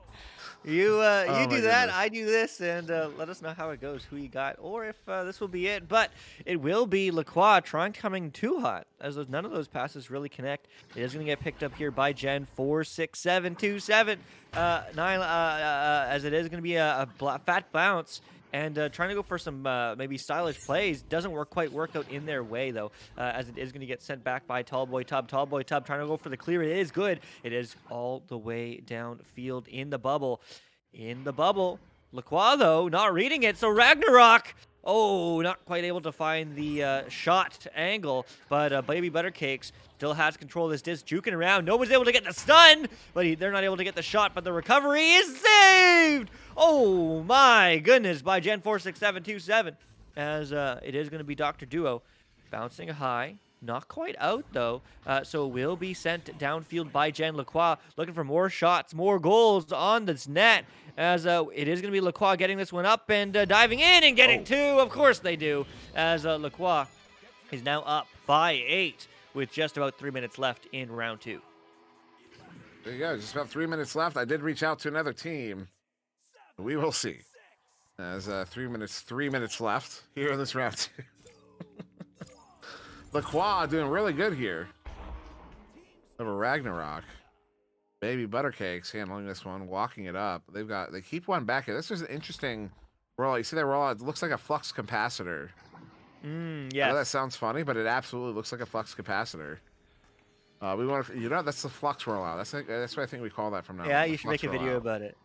You do that, goodness. I do this, and let us know how it goes, who you got, or if this will be it. But it will be Lacroix trying coming too hot, as none of those passes really connect. It is going to get picked up here by Gen 46727. 9, as it is going to be a fat bounce. And trying to go for some maybe stylish plays doesn't quite work out in their way, though, as it is going to get sent back by Tallboy Tub. Tallboy Tub trying to go for the clear. It is good. It is all the way downfield in the bubble. In the bubble. Lacroix, though, not reading it. So Ragnarok, not quite able to find the shot angle. But Baby Buttercakes still has control of this disc, juking around. Nobody's able to get the stun, but they're not able to get the shot. But the recovery is saved. Oh my goodness, by Gen 46727, as it is going to be Dr. Duo bouncing high. Not quite out, though, so it will be sent downfield by Gen Lacroix, looking for more shots, more goals on this net, as it is going to be Lacroix getting this one up and diving in and getting 2. Of course they do, as Lacroix is now up by 8 with just about 3 minutes left in round 2. There you go, just about 3 minutes left. I did reach out to another team. We will see. As 3 minutes left here in this round 2. Lacroix doing really good here over Ragnarok. Baby Buttercakes handling this one, walking it up. They keep one back here. This is an interesting rollout. You see that rollout? It looks like a flux capacitor. I know that Yes. sounds funny, but it absolutely looks like a flux capacitor. We want to, that's the flux rollout. That's what I think we call that from now Yeah, on. The you should make flux a video rollout. about it.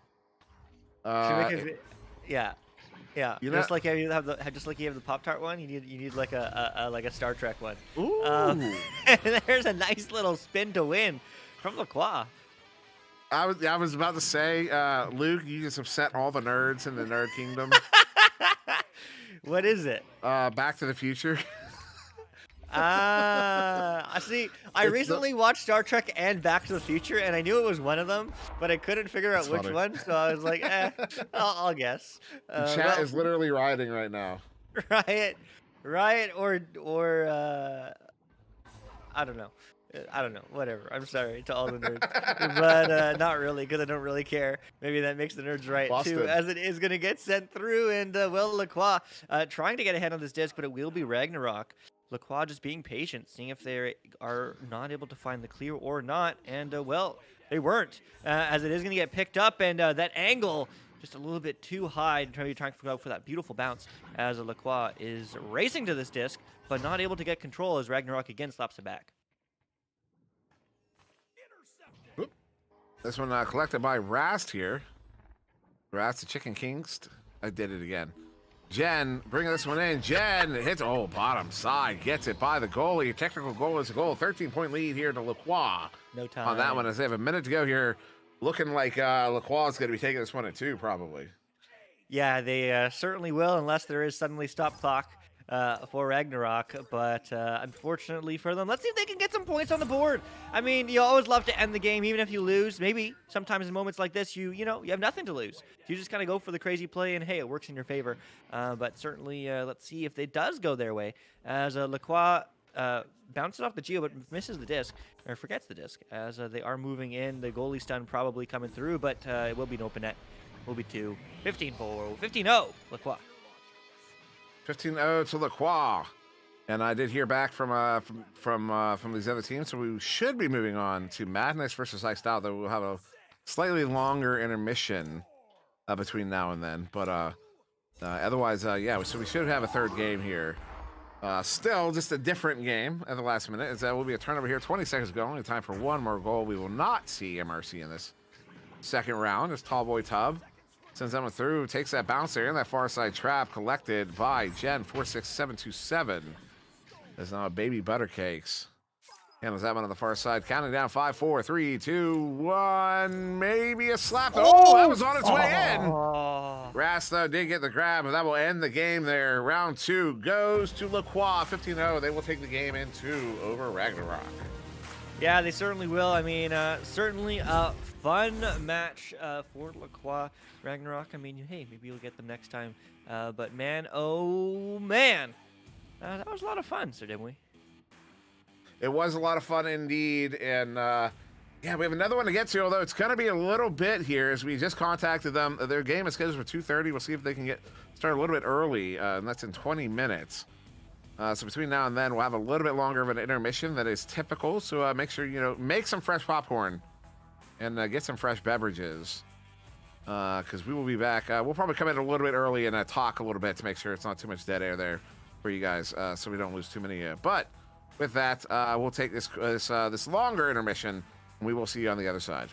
Should make a yeah. Yeah, You know, just like you have the Pop-Tart one, you need like a Star Trek one. ooh. And there's a nice little spin to win from Lacroix. I was about to say, Luke, you just upset all the nerds in the nerd kingdom. What is it? Back to the Future. I see. I recently watched Star Trek and Back to the Future, and I knew it was one of them, but I couldn't figure out That's which funny. one. So I was like, I'll guess. The chat is literally rioting right now. Riot, or I don't know. Whatever. I'm sorry to all the nerds, but not really, because I don't really care. Maybe that makes the nerds right too, Busted. as it is going to get sent through. And Lacroix trying to get ahead on this disc, but it will be Ragnarok. Lacroix just being patient, seeing if they are not able to find the clear or not. And they weren't, as it is going to get picked up, and that angle just a little bit too high, trying to go for that beautiful bounce, as Lacroix is racing to this disc, but not able to get control as Ragnarok again slaps it back. This one collected by Rast here. Rast the Chicken Kings. I did it again. Jen bringing this one in. Jen hits, bottom side, gets it by the goalie. Technical goal is a goal. 13-point lead here to Lacroix. No time On that one, as they have a minute to go here. Looking like Lacroix is going to be taking this one at 2, probably. Yeah, they certainly will, unless there is suddenly stop clock for Ragnarok. But unfortunately for them, let's see if they can get some points on the board. I mean, you always love to end the game, even if you lose. Maybe sometimes in moments like this, you have nothing to lose. You just kind of go for the crazy play, and hey, it works in your favor. But certainly, let's see if it does go their way, as Lacroix bounces off the Geo, but misses the disc, or forgets the disc, as they are moving in. The goalie stun probably coming through, but it will be an open net. Will be 2. 15-4, 15-0, Lacroix. 15-0 to Lacroix. And I did hear back from these other teams, so we should be moving on to Madness versus Iced Out, though we'll have a slightly longer intermission between now and then. But otherwise, so we should have a third game here. Still, just a different game at the last minute. That will be a turnover here. 20 seconds to go. Only time for one more goal. We will not see MRC in this second round. As Tallboy Tub sends that one through, takes that bounce there in that far side trap, collected by Jen 46727. There's now a Baby Buttercakes. Handles that one on the far side, counting down 5, 4, 3, 2, 1. Maybe a slap. Oh, that was on its way in. Rast, though, did get the grab, and that will end the game there. Round 2 goes to Lacroix, 15-0. They will take the game in 2 over Ragnarok. Yeah, they certainly will. I mean, certainly a fun match for Lacroix. Ragnarok, I mean, hey, maybe you'll get them next time. But man, oh man, that was a lot of fun, Sir Dimwee. It was a lot of fun indeed, and we have another one to get to, although it's going to be a little bit here, as we just contacted them. Their game is scheduled for 2:30. We'll see if they can start a little bit early, and that's in 20 minutes. So between now and then, we'll have a little bit longer of an intermission that is typical. So make sure, make some fresh popcorn and get some fresh beverages, because we will be back. We'll probably come in a little bit early and talk a little bit to make sure it's not too much dead air there for you guys, so we don't lose too many. But with that, we'll take this longer intermission, and we will see you on the other side.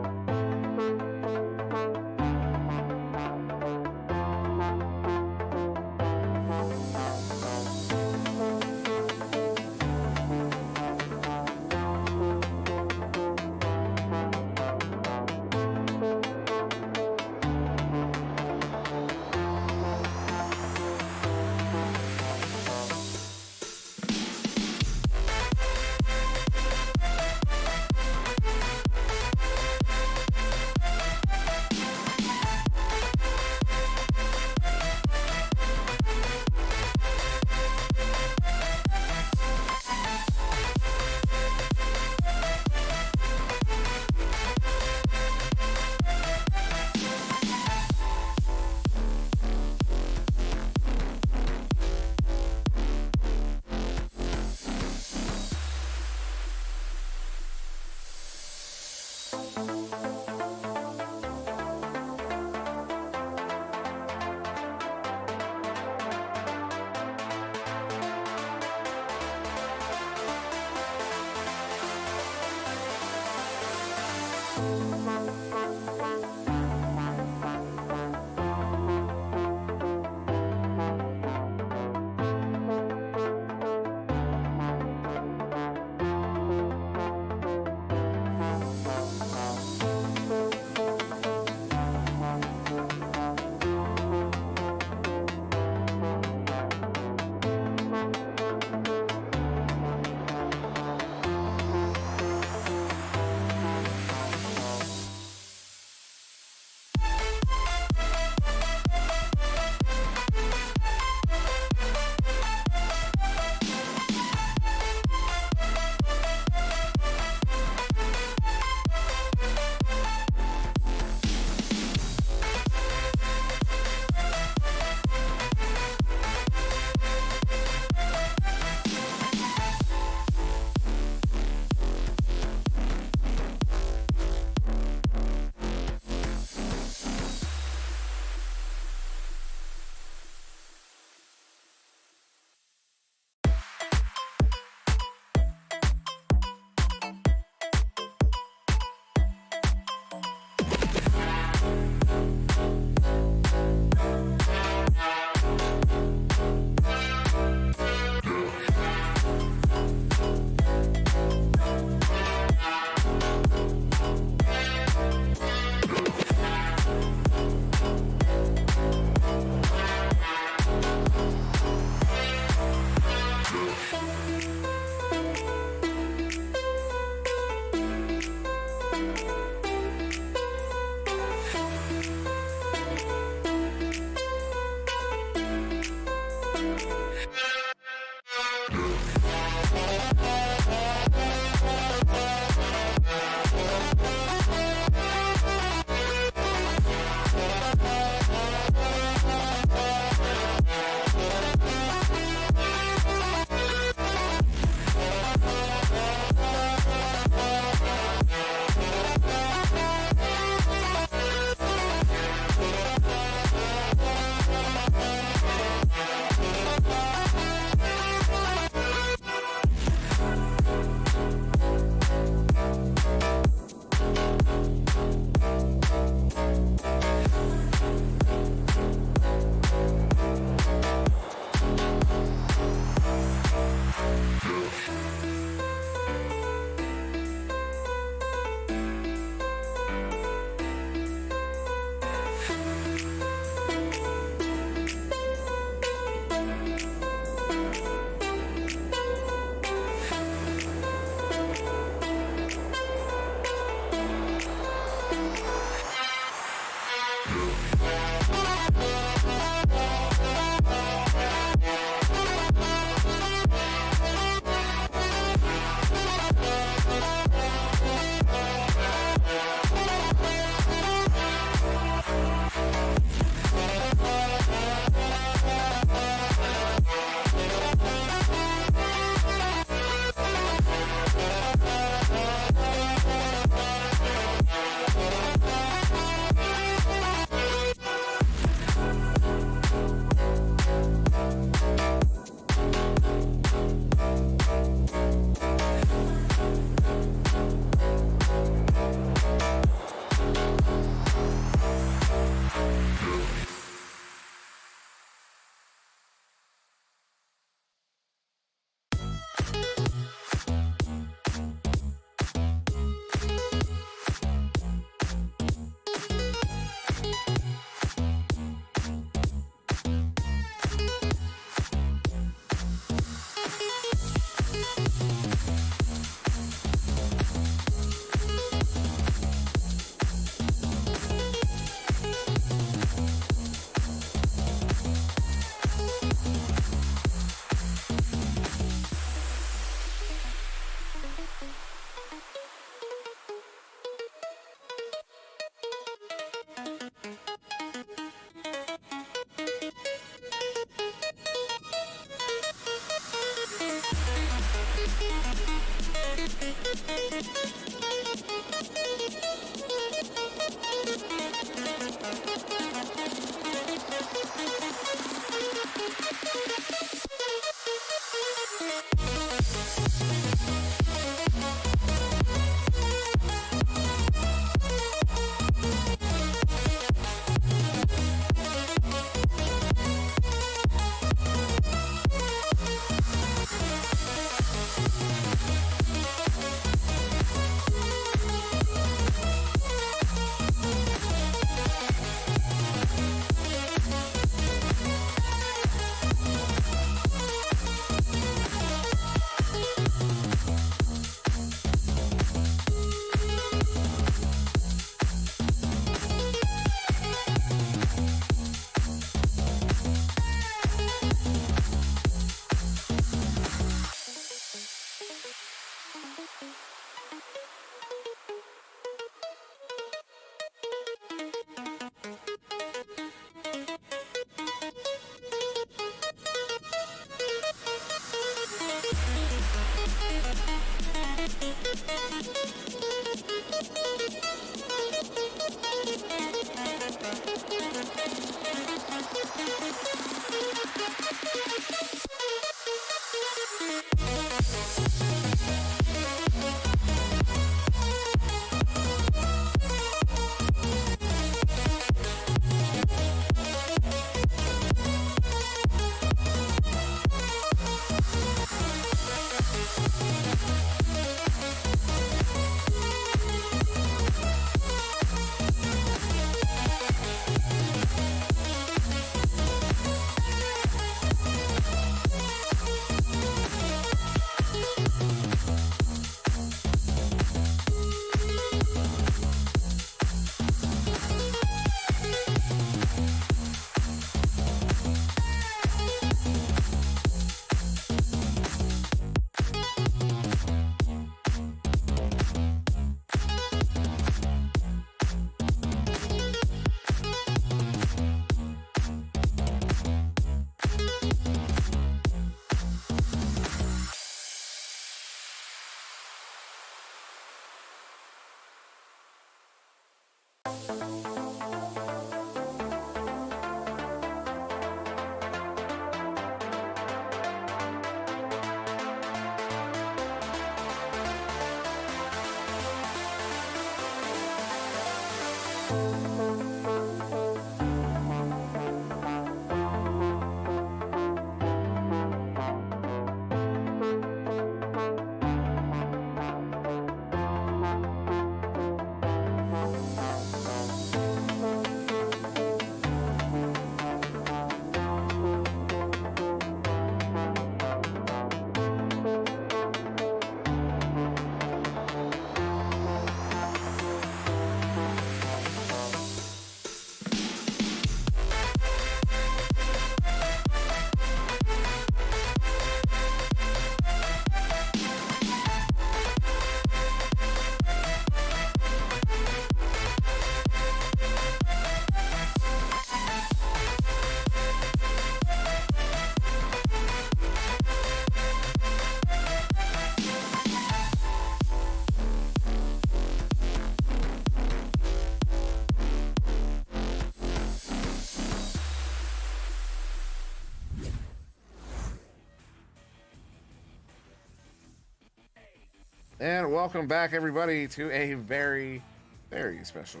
And welcome back, everybody, to a very, very special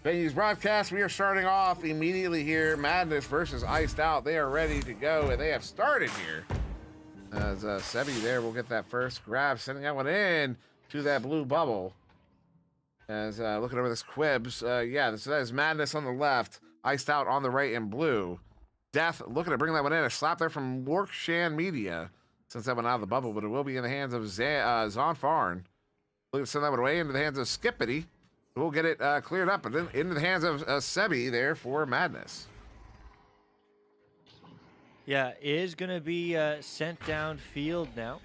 Venues broadcast. We are starting off immediately here. Madness versus Iced Out. They are ready to go, and they have started here. As Sebi there will get that first grab, sending that one in to that blue bubble. As looking over this Quibs, yeah, that is Madness on the left, Iced Out on the right in blue. Death looking to bring that one in. A slap there from Workshan Media. Since that went out of the bubble, but it will be in the hands of Zonfarn. Looking to send that one away into the hands of Skippity. We'll get it cleared up, and then into the hands of Sebi there for Madness. Yeah, it is going to be sent downfield now.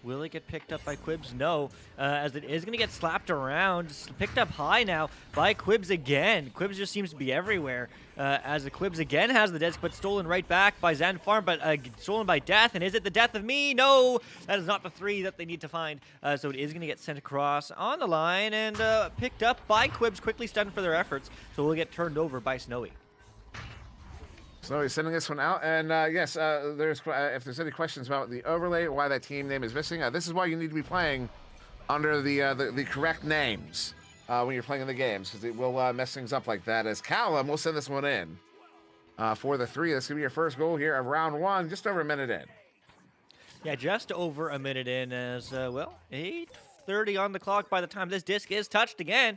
Will it get picked up by Quibs? No, as it is going to get slapped around. Picked up high now by Quibs again. Quibs just seems to be everywhere. As the Quibs again has the disc, but stolen right back by Zanfarm, but stolen by Death. And is it the death of me? No, that is not the 3 that they need to find. So it is going to get sent across on the line and picked up by Quibs, quickly stunned for their efforts. So we'll get turned over by Snowy. Snowy sending this one out, and yes, there's if there's any questions about the overlay, why that team name is missing, this is why you need to be playing under the correct names when you're playing in the games, because it will mess things up like that. As Callum will send this one in for the 3. This could be your first goal here of round 1, just over a minute in. Yeah, just over a minute in, as well, 8:30 on the clock by the time this disc is touched again.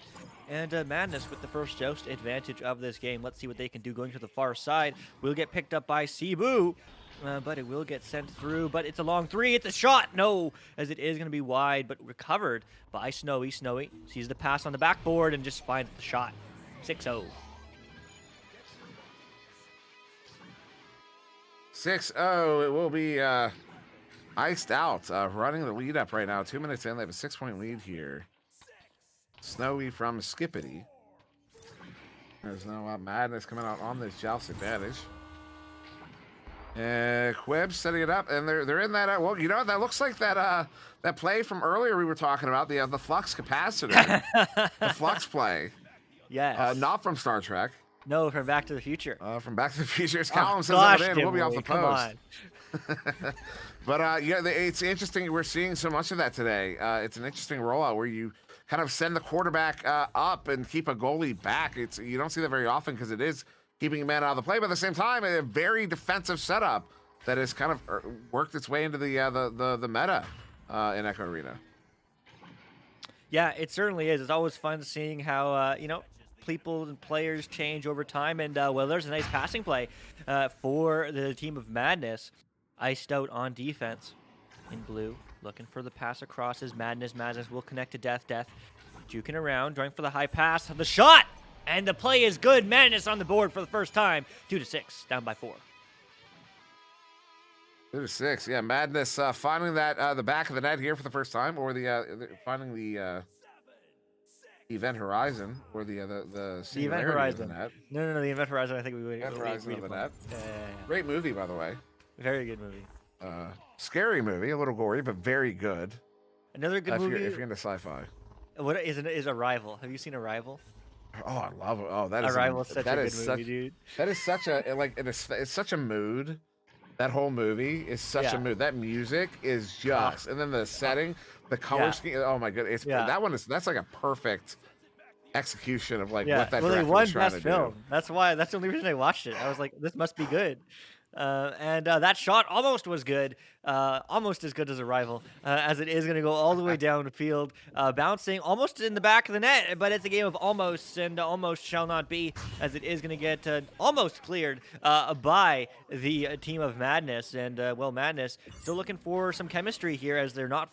And Madness with the first joust advantage of this game. Let's see what they can do going to the far side. Will get picked up by Cebu, but it will get sent through. But it's a long 3. It's a shot. No, as it is going to be wide, but recovered by Snowy. Snowy sees the pass on the backboard and just finds the shot. 6-0. 6-0. It will be Iced Out running the lead up right now. 2 minutes in. They have a 6-point lead here. Snowy from Skippity. There's no Madness coming out on this joust advantage. Quib setting it up, and they're in that. Well, you know, that looks like that that play from earlier we were talking about, the flux capacitor, the flux play. Yes. Not from Star Trek. No, from Back to the Future. From Back to the Future. Callum says that in. We'll be off the post. But yeah, it's interesting. We're seeing so much of that today. It's an interesting rollout where you kind of send the quarterback up and keep a goalie back. You don't see that very often because it is keeping a man out of the play, but at the same time, a very defensive setup that has kind of worked its way into the meta in Echo Arena. Yeah, it certainly is. It's always fun seeing how you know, people and players change over time. And well, there's a nice passing play for the team of Madness. Iced Out on defense in blue. Looking for the pass across his Madness. Madness will connect to Death. Death juking around, drawing for the high pass. The shot! And the play is good. Madness on the board for the first time. 2-6, down by 4. 2-6, yeah. Madness finding that the back of the net here for the first time, or finding the Event Horizon, or the Event Horizon. Of the net. No, the Event Horizon. I think we would. Event Horizon of the net. Yeah. Great movie, by the way. Very good movie. Scary movie, a little gory, but very good. Another good movie. If you're into sci-fi. What is Arrival? Have you seen Arrival? Oh, I love it. Oh, that is Arrival is such a good movie, dude. That is such a it's such a mood. That whole movie is such a mood. That music is just, and then the setting, the color scheme. Oh my goodness, that's like a perfect execution of like what that director was trying to do. That's why. That's the only reason I watched it. I was like, this must be good. And that shot almost was good, almost as good as Arrival, as it is going to go all the way down the field, bouncing almost in the back of the net, but it's a game of almost, and almost shall not be, as it is going to get almost cleared by the team of Madness. And, well, Madness still looking for some chemistry here, as they're not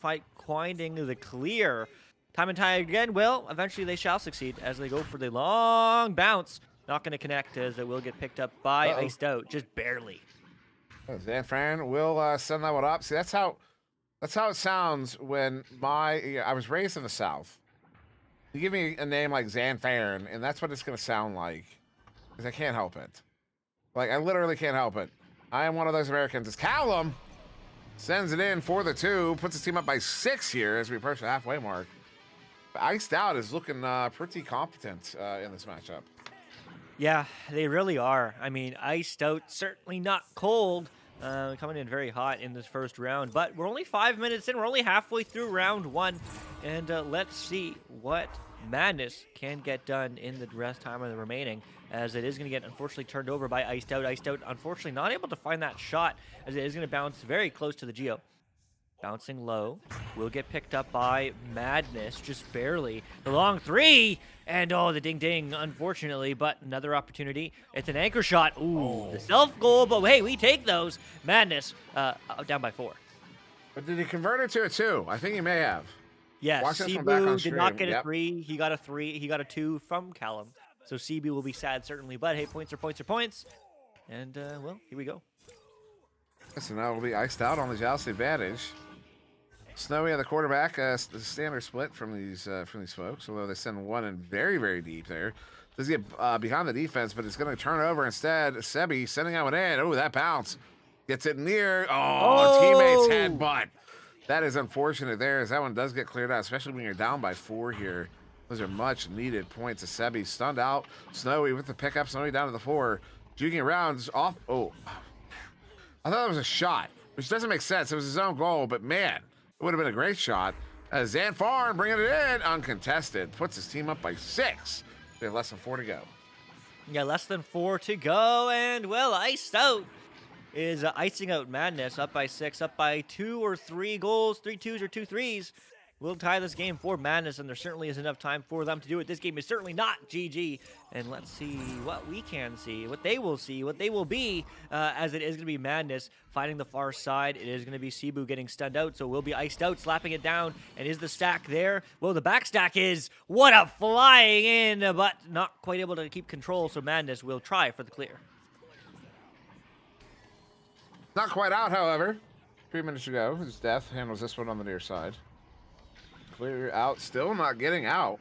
finding the clear. Time and time again, well, eventually they shall succeed, as they go for the long bounce. Not going to connect, as it will get picked up by Iced Out, just barely. Zanfran will send that one up. See, that's how it sounds when I was raised in the South. You give me a name like Zanfran, and that's what it's going to sound like, because I can't help it. Like, I literally can't help it. I am one of those Americans. It's Callum. Sends it in for the 2. Puts his team up by 6 here as we approach the halfway mark. But Iced Out is looking pretty competent in this matchup. Yeah, they really are. I mean, Iced Out, certainly not cold, coming in very hot in this first round. But we're only 5 minutes in. We're only halfway through round 1. And let's see what Madness can get done in the rest time of the remaining, as it is going to get unfortunately turned over by Iced Out. Iced Out unfortunately not able to find that shot, as it is going to bounce very close to the Geo. Bouncing low, will get picked up by Madness, just barely. The long 3, and oh, the ding-ding, unfortunately, but another opportunity. It's an anchor shot. Ooh, the self-goal, but hey, we take those. Madness down by 4. But did he convert it to a 2? I think he may have. Yes, Watch this one back on Cebu did stream. not get a Yep. 3. He got a 3. He got a 2 from Callum. So Cebu will be sad, certainly. But hey, points are points are points. And, well, here we go. So now we'll be Iced Out on the Joust advantage. Snowy on the quarterback, the standard split from these folks, although they send one in very, very deep there. Does get behind the defense, but it's going to turn over instead. Sebi sending out an in. Oh, that bounce. Gets it near. Oh, teammates headbutt. That is unfortunate there, as that one does get cleared out, especially when you're down by 4 here. Those are much needed points. Sebi stunned out. Snowy with the pickup. Snowy down to the 4. Juking around. Off. Oh. I thought it was a shot, which doesn't make sense. It was his own goal, but man, it would have been a great shot. Zanfarn bringing it in, uncontested. Puts his team up by 6. They have less than 4 to go. Yeah, less than 4 to go, and well, Iced Out is icing out Madness, up by 6, up by 2 or 3 goals, 3 2s or 2 3s. We'll tie this game for Madness, and there certainly is enough time for them to do it. This game is certainly not GG, and let's see what we can see, what they will be, as it is going to be Madness fighting the far side. It is going to be Cebu getting stunned out, so we'll be Iced Out, slapping it down, and is the stack there? Well, the back stack is, what a flying in, but not quite able to keep control, so Madness will try for the clear. Not quite out, however. 3 minutes to go. His Death handles this one on the near side. Clear out, still not getting out.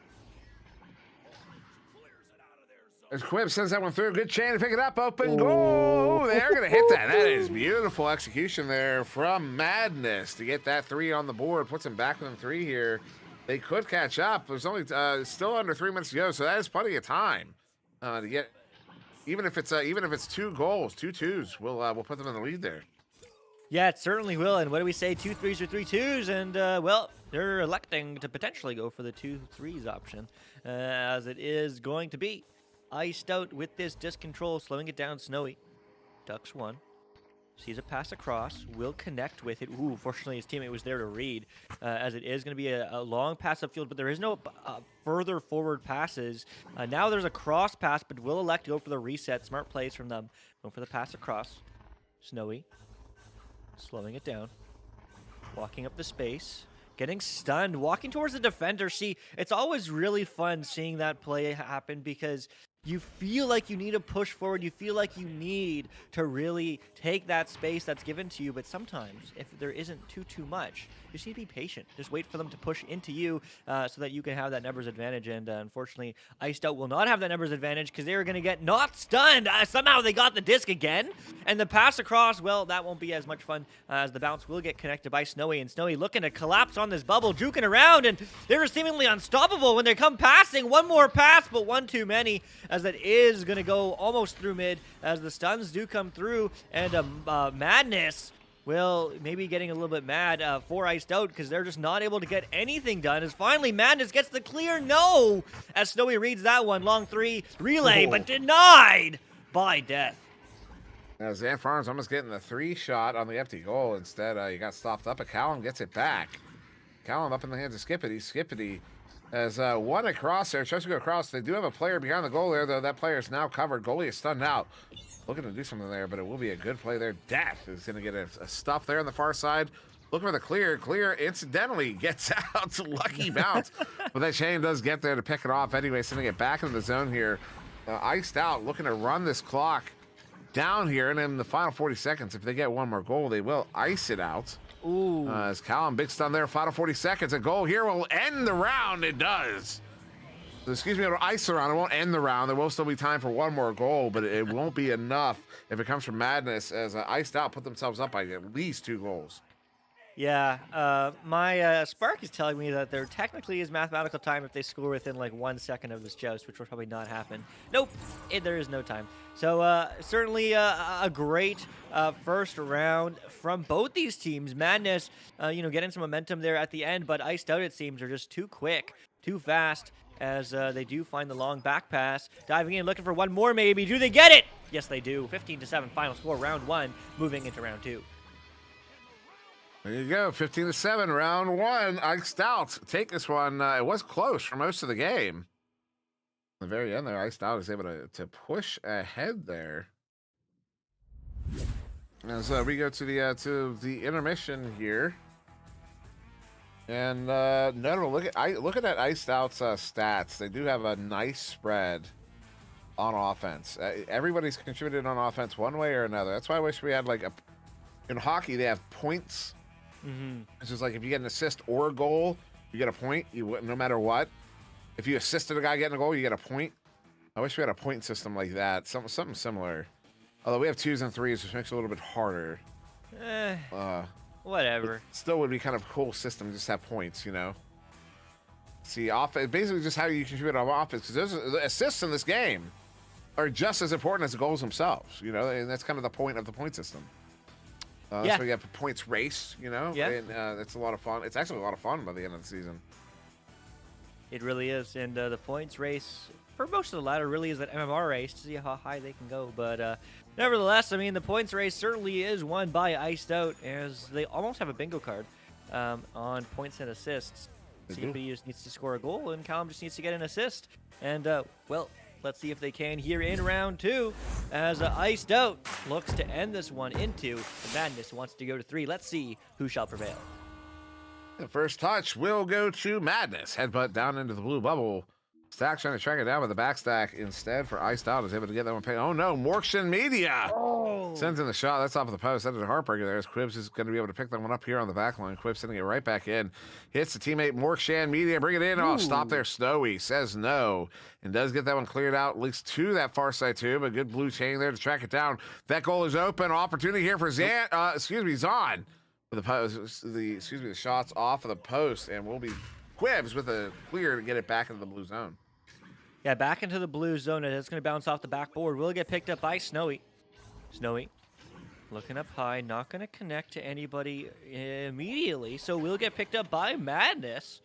As Quib sends that one through, good chain to pick it up, open goal. They're going to hit that. That is beautiful execution there from Madness to get that 3 on the board. Puts him back within 3 here. They could catch up. There's only still under 3 minutes to go, so that is plenty of time to get. Even if it's 2 goals, 2 2s, we'll put them in the lead there. Yeah, it certainly will. And what do we say? 2 3s or 3 2s? And, well, they're electing to potentially go for the 2 3s option, as it is going to be Iced Out with this disc control, slowing it down. Snowy ducks 1, sees a pass across, will connect with it. Ooh, fortunately his teammate was there to read, as it is going to be a long pass upfield, but there is no further forward passes. Now there's a cross pass, but will elect to go for the reset. Smart plays from them. Going for the pass across. Snowy slowing it down, walking up the space, getting stunned, walking towards the defender. See, it's always really fun seeing that play happen, because you feel like you need to push forward. You feel like you need to really take that space that's given to you. But sometimes, if there isn't too much, you just need to be patient. Just wait for them to push into you, so that you can have that numbers advantage. And unfortunately, Iced Out will not have that numbers advantage, because they are going to get not stunned. Somehow they got the disc again. And the pass across, well, that won't be as much fun, as the bounce will get connected by Snowy. And Snowy looking to collapse on this bubble, juking around. And they're seemingly unstoppable when they come passing. One more pass, but one too many, as that is going to go almost through mid, as the stuns do come through. And Madness will maybe getting a little bit mad for Iced Out, because they're just not able to get anything done. As finally Madness gets the clear. No! As Snowy reads that one. Long 3 relay, but denied by Death. Now Zanfarn's almost getting the 3 shot on the empty goal. Instead, he got stopped up, but Callum gets it back. Callum up in the hands of Skippity. Skippity has one across there. Tries to go across. They do have a player behind the goal there, though. That player is now covered. Goalie is stunned out. Looking to do something there, but it will be a good play there. Death is going to get a stuff there on the far side. Looking for the clear. Clear incidentally gets out. Lucky bounce. But that chain does get there to pick it off anyway, sending it back into the zone here. Iced Out, looking to run this clock down here. And in the final 40 seconds, if they get one more goal, they will ice it out. Ooh. As Callum, big stun there, final 40 seconds. A goal here will end the round. It does. Excuse me, it'll ice the round. It won't end the round. There will still be time for one more goal, but it won't be enough if it comes from Madness, as Iced Out put themselves up by at least 2 goals. Yeah, my Spark is telling me that there technically is mathematical time if they score within like 1 second of this joust, which will probably not happen. Nope, there is no time. So certainly a great first round from both these teams. Madness, getting some momentum there at the end, but Iced Out, it seems, are just too quick, too fast, as they do find the long back pass. Diving in, looking for one more maybe. Do they get it? Yes, they do. 15-7, final score, round 1, moving into round 2. There you go, 15-7, round 1. Iced Out take this one. It was close for most of the game. At the very end there, Iced Out is able to push ahead there. As we go to the intermission here. And no, look at that Iced Out's stats. They do have a nice spread on offense. Everybody's contributed on offense one way or another. That's why I wish we had in hockey they have points. It's just like if you get an assist or a goal, you get a point. No matter what. If you assisted a guy getting a goal, you get a point. I wish we had a point system like that. Something similar. Although we have 2s and 3s, which makes it a little bit harder. Whatever. Still would be kind of a cool system to just have points, See, offense, basically just how you contribute on offense. Because those assists in this game are just as important as the goals themselves, and that's kind of the point of the point system. So you have a points race, Yeah. And it's a lot of fun. It's actually a lot of fun by the end of the season. It really is, and the points race for most of the ladder really is that MMR race to see how high they can go. But nevertheless, I mean, the points race certainly is won by Iced Out, as they almost have a bingo card on points and assists. CP just needs to score a goal, and Callum just needs to get an assist. And, well, let's see if they can here in round 2, as Iced Out looks to end this one into the Madness wants to go to 3. Let's see who shall prevail. The first touch will go to Madness. Headbutt down into the blue bubble. Stack trying to track it down with the backstack instead for Iced Out. Is able to get that one paid. Oh no, Morkshin Media sends in the shot. That's off of the post. That is a heartbreaker there as Quibs is going to be able to pick that one up here on the back line. Quibs sending it right back in. Hits the teammate Morkshan Media. Bring it in. Oh, stop there. Snowy says no. And does get that one cleared out, at least to that far side tube. A good blue chain there to track it down. That goal is open. Opportunity here for Zan. Zon. The post, the shots off of the post, and we'll be Quibs with a clear to get it back into the blue zone. Yeah, back into the blue zone, and it's going to bounce off the backboard. Will get picked up by Snowy. Snowy looking up high, not going to connect to anybody immediately, so will get picked up by Madness.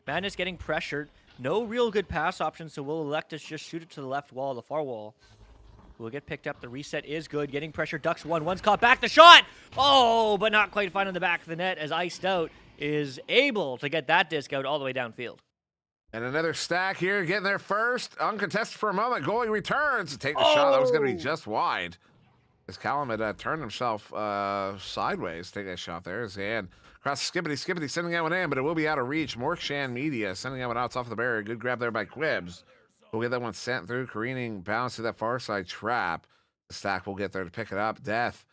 Madness getting pressured. No real good pass option, so we'll elect to just shoot it to the left wall, the far wall. Will get picked up. The reset is good. Getting pressure. Ducks one. One's caught back. The shot! Oh, but not quite finding the back of the net as Iced Out is able to get that disc out all the way downfield. And another stack here, getting there first. Uncontested for a moment. Goalie returns to take the shot. That was going to be just wide. As Callum had turned himself sideways to take that shot there. His hand across the skippity, sending that one in, but it will be out of reach. Morkshan Media sending that one out. It's off the barrier. Good grab there by Quibs. We'll get that one sent through, careening, bounce to that far side trap. The stack will get there to pick it up. Death,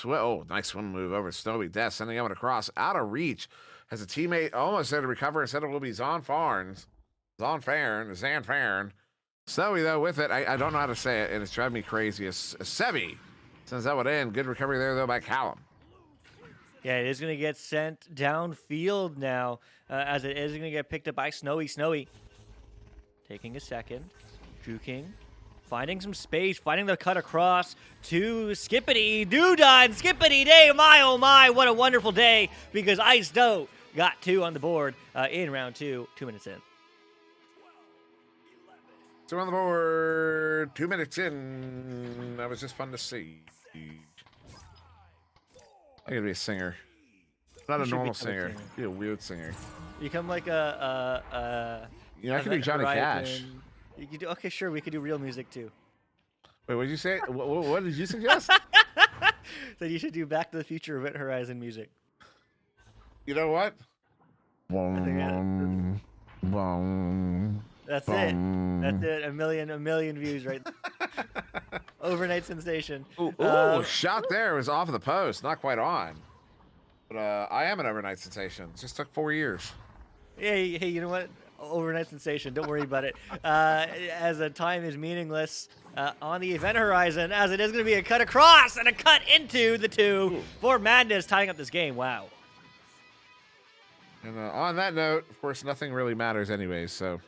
oh, nice swim move over Snowy. Death sending that one across, out of reach. Has a teammate almost there to recover. Instead it will be Zan Farn. Snowy, though, with it. I don't know how to say it, and it's driving me crazy. Sevi sends that one in. Good recovery there, though, by Callum. Yeah, it is going to get sent downfield now, as it is going to get picked up by Snowy. Snowy taking a second, juking, finding some space, finding the cut across to Skippity Doodah, and Skippity Day, my oh my, what a wonderful day, because Iced Out got 2 on the board in round 2, 2 minutes in. 2 on the board, 2 minutes in. That was just fun to see. I gotta be a singer. Not a normal singer. Be a weird singer. Become like I can do Johnny Cash. You could do, okay, sure, we could do real music too. Wait, what did you say? What did you suggest? That you should do Back to the Future Event Horizon music. You know what? That's it. That's it. A million views right there. Overnight sensation. Ooh, shot there was off the post. Not quite on. But I am an overnight sensation. It just took 4 years. Hey, you know what? Overnight sensation. Don't worry about it. As a time is meaningless on the event horizon, as it is going to be a cut across and a cut into the 2 for Madness, tying up this game. Wow. And on that note, of course, nothing really matters anyways. So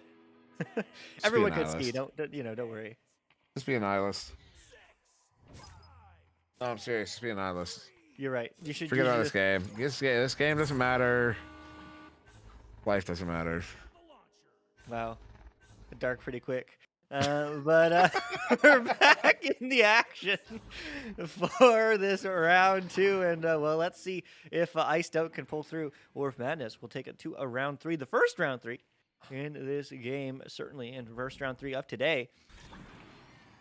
Everyone can ski. Don't don't worry. Just be a nihilist. No, I'm serious. Just be a nihilist. You're right. You should forget about this game. This game doesn't matter. Life doesn't matter. Wow, dark pretty quick. But we're back in the action for this round 2, and well, let's see if Iced Out can pull through, or if Madness will take it to a round 3, the first round 3 in this game, certainly in first round 3 of today,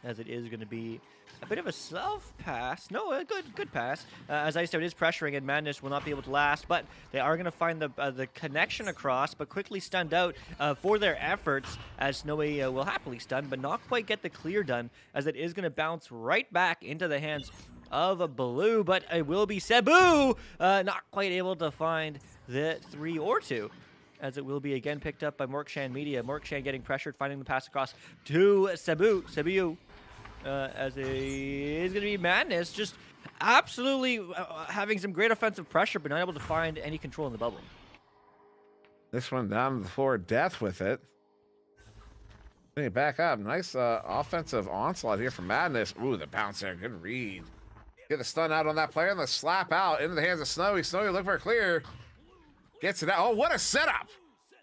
as it is going to be a bit of a self-pass. No, a good pass. As Iced Out is pressuring, and Madness will not be able to last, but they are going to find the connection across, but quickly stunned out for their efforts, as Snowy will happily stun, but not quite get the clear done, as it is going to bounce right back into the hands of a Blue, but it will be Cebu not quite able to find the 3 or 2. As it will be again picked up by Morkshan Media. Morkshan getting pressured, finding the pass across to Cebu. As it is going to be Madness, just absolutely having some great offensive pressure, but not able to find any control in the bubble. This one down to the floor, death with it. Bring it back up. Nice offensive onslaught here from Madness. Ooh, the bounce there. Good read. Get the stun out on that player and the slap out into the hands of Snowy. Snowy look for a clear. Gets it out. Oh, what a setup.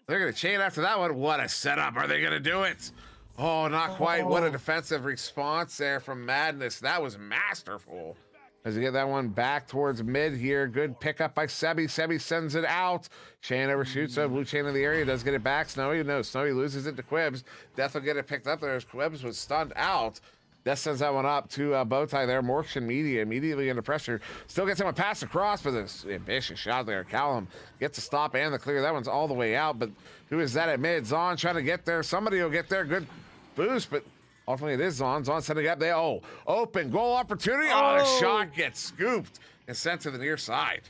They're going to chain after that one. What a setup. Are they going to do it? Oh, not quite. What a defensive response there from Madness. That was masterful. As you get that one back towards mid here. Good pickup by Sebi. Sebi sends it out. Chain overshoots. So Blue Chain in the area. Does get it back. Snowy. No, Snowy loses it to Quibs. Death will get it picked up there as Quibs was stunned out. Death sends that one up to Bowtie there. Morkshan Media immediately under pressure. Still gets him a pass across, but this ambitious shot there. Callum gets the stop and the clear. That one's all the way out, but who is that at mid? Zon trying to get there. Somebody will get there. Good boost, but ultimately it is Zon. Zon setting up there. Oh, open goal opportunity. Oh, the shot gets scooped and sent to the near side.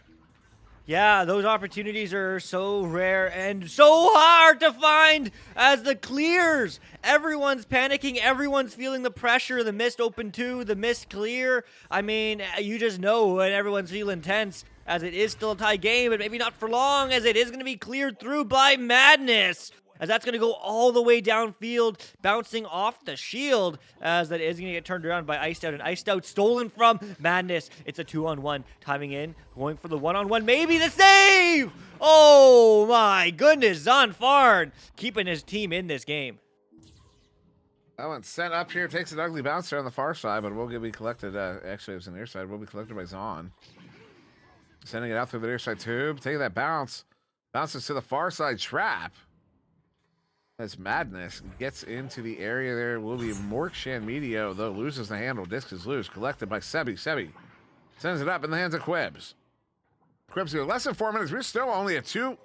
Yeah, those opportunities are so rare and so hard to find as the clears. Everyone's panicking. Everyone's feeling the pressure. The missed open 2, the missed clear. I mean, you just know when everyone's feeling tense, as it is still a tie game, but maybe not for long, as it is going to be cleared through by Madness. As that's going to go all the way downfield, bouncing off the shield, as that is going to get turned around by Iced Out, and Iced Out stolen from Madness. It's a 2-on-1, timing in, going for the 1-on-1, maybe the save! Oh my goodness, Zon Farn keeping his team in this game. That one sent up here, takes an ugly bouncer on the far side, but will be collected, actually it was on the near side, will be collected by Zon. Sending it out through the near side tube, taking that bounce, bounces to the far side trap. As Madness gets into the area there, will be Morkshan Media, though loses the handle. Disc is loose, collected by Sebi. Sebi sends it up in the hands of Quibs. Quibs here, less than 4 minutes. We're still only a two-goal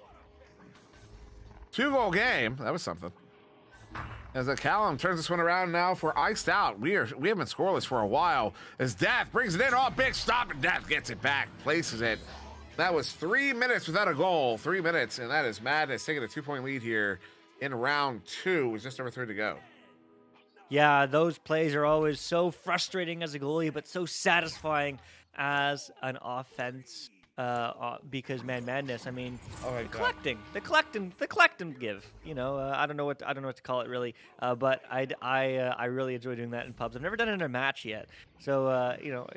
game. That was something. As Callum turns this one around now for Iced Out. We have been scoreless for a while. As Death brings it in, oh, big stop, and Death gets it back, places it. That was 3 minutes without a goal. 3 minutes, and that is Madness taking a 2-point lead here in round 2 with just over 3 to go. Yeah, those plays are always so frustrating as a goalie, but so satisfying as an offense. Because Madness, I mean, the collecting give. You know, I don't know what to call it really. But I really enjoy doing that in pubs. I've never done it in a match yet, so you know,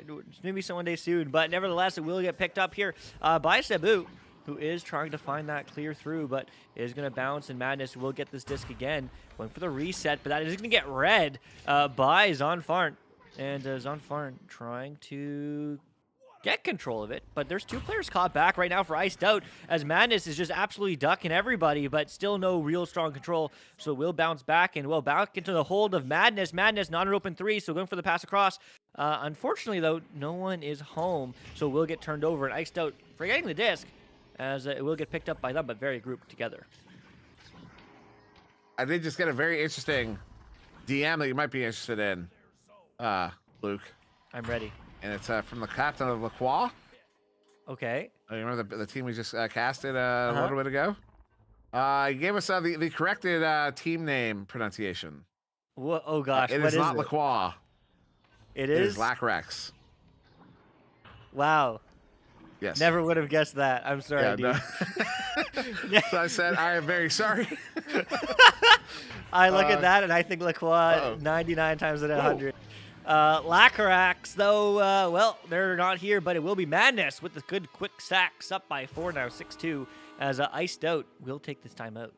maybe some one day soon. But nevertheless, it will get picked up here by Cebu, who is trying to find that clear through, but is going to bounce, and Madness will get this disc again. Going for the reset, but that is going to get read by Zon Farn. And Zon Farn trying to get control of it, but there's 2 players caught back right now for Iced Out, as Madness is just absolutely ducking everybody, but still no real strong control, so we'll bounce back, and we'll back into the hold of Madness. Madness not an open 3, so going for the pass across. Unfortunately, though, no one is home, so we'll get turned over, and Iced Out forgetting the disc, as it will get picked up by them, but very grouped together. I did just get a very interesting DM that you might be interested in, Luke. I'm ready. And it's from the captain of Lacroix. Okay. Oh, you remember the team we just casted a little bit ago? He gave us the corrected team name pronunciation. What? Oh gosh, it what is not Lacroix. It is is Blackracks. Wow. Yes. Never would have guessed that. I'm sorry, Yeah, dude. no. So I said, I am very sorry. I look at that and I think Lacroix 99 times out of 100. Blackracks, though, well, they're not here, but it will be Madness with the good quick sacks up by 4 now, 6-2, as Iced Out will take this time out.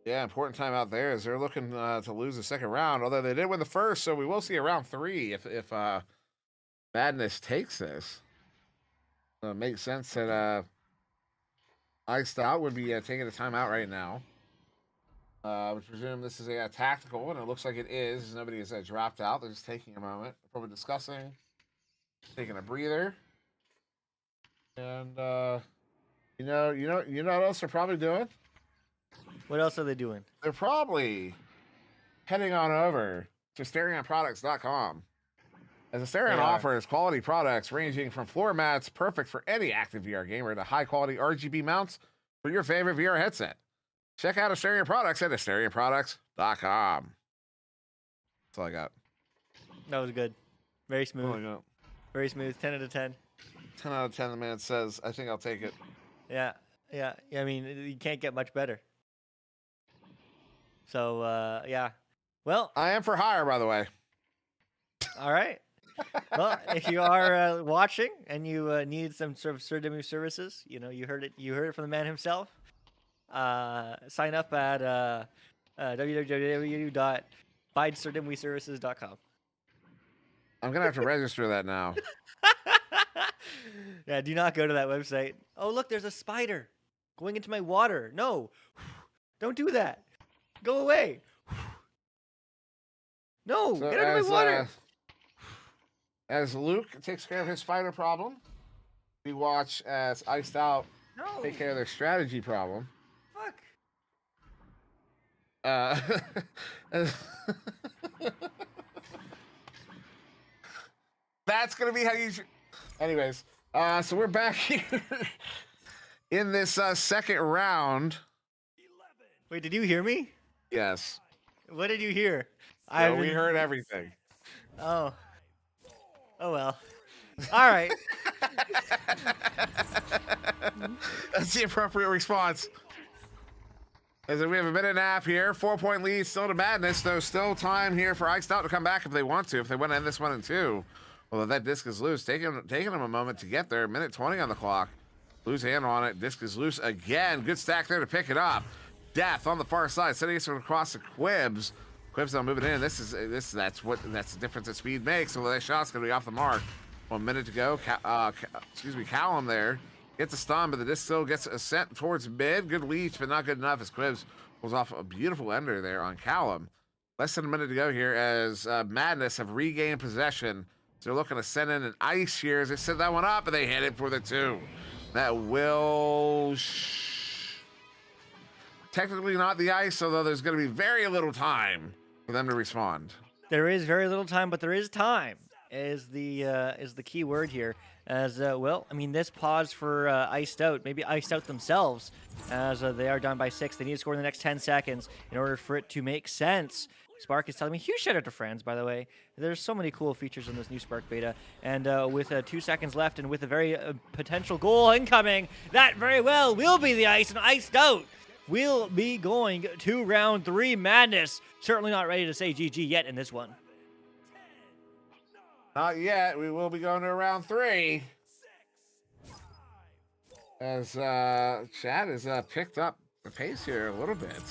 Yeah, important time out there as they're looking to lose the second round, although they did win the first, so we will see a round 3 if Madness takes this. So it makes sense that Iced Out would be taking a timeout right now. We presume this is a tactical, and it looks like it is. Nobody has dropped out. They're just taking a moment, probably discussing, taking a breather, and you know what else they're probably doing? What else are they doing? They're probably heading on over to SterionProducts.com. As Asterion offers quality products ranging from floor mats perfect for any active VR gamer to high-quality RGB mounts for your favorite VR headset. Check out Asterion Products at AsterionProducts.com. That's all I got. That was good. Very smooth. Very smooth. 10 out of 10. 10 out of 10, the man says, I think I'll take it. Yeah. I mean, you can't get much better. So, yeah. Well, I am for hire, by the way. All right. Well, if you are watching and you need some sort of Surdemu services, you heard it from the man himself. Sign up at www.bidesurdemweservices.com. I'm gonna have to register that now. Yeah, do not go to that website. Oh, look, there's a spider going into my water. No, don't do that. Go away. No, So get out of my water. As Luke takes care of his spider problem, we watch as Iced Out take care of their strategy problem. Fuck. That's gonna be how you. Anyways, so we're back here in this second round. Wait, did you hear me? Yes. What did you hear? We heard everything. Oh. Oh well. All right. That's the appropriate response. As we have a minute and a half here, 4-point lead still to Madness, though still time here for Iced Out to come back if they want to, if they want to end this one in 2. Although that disc is loose, taking them a moment to get there. Minute 20 on the clock. Lose hand on it. Disc is loose again. Good stack there to pick it up. Death on the far side, sending it across the Quibs. Quibs not moving in. That's the difference that speed makes. So that shot's gonna be off the mark. 1 minute to go. Callum there gets a stun, but the disc still gets a sent towards mid. Good leech, but not good enough as Quibs pulls off a beautiful ender there on Callum. Less than a minute to go here as Madness have regained possession. So they're looking to send in an ice here as they set that one up, and they hit it for the 2. That will technically not the ice, although there's going to be very little time for them to respond. There is very little time, but there is time. Is the key word here? As well, I mean, this pause for Iced Out, maybe Iced Out themselves, as they are down by 6. They need to score in the next 10 seconds in order for it to make sense. Spark is telling me, huge shout out to Franz, by the way. There's so many cool features in this new Spark beta. And with 2 seconds left and with a very potential goal incoming, that very well will be the ice, and Iced Out will be going to round 3. Madness certainly not ready to say GG yet in this one. Not yet. We will be going to round 3. As Chad has picked up the pace here a little bit.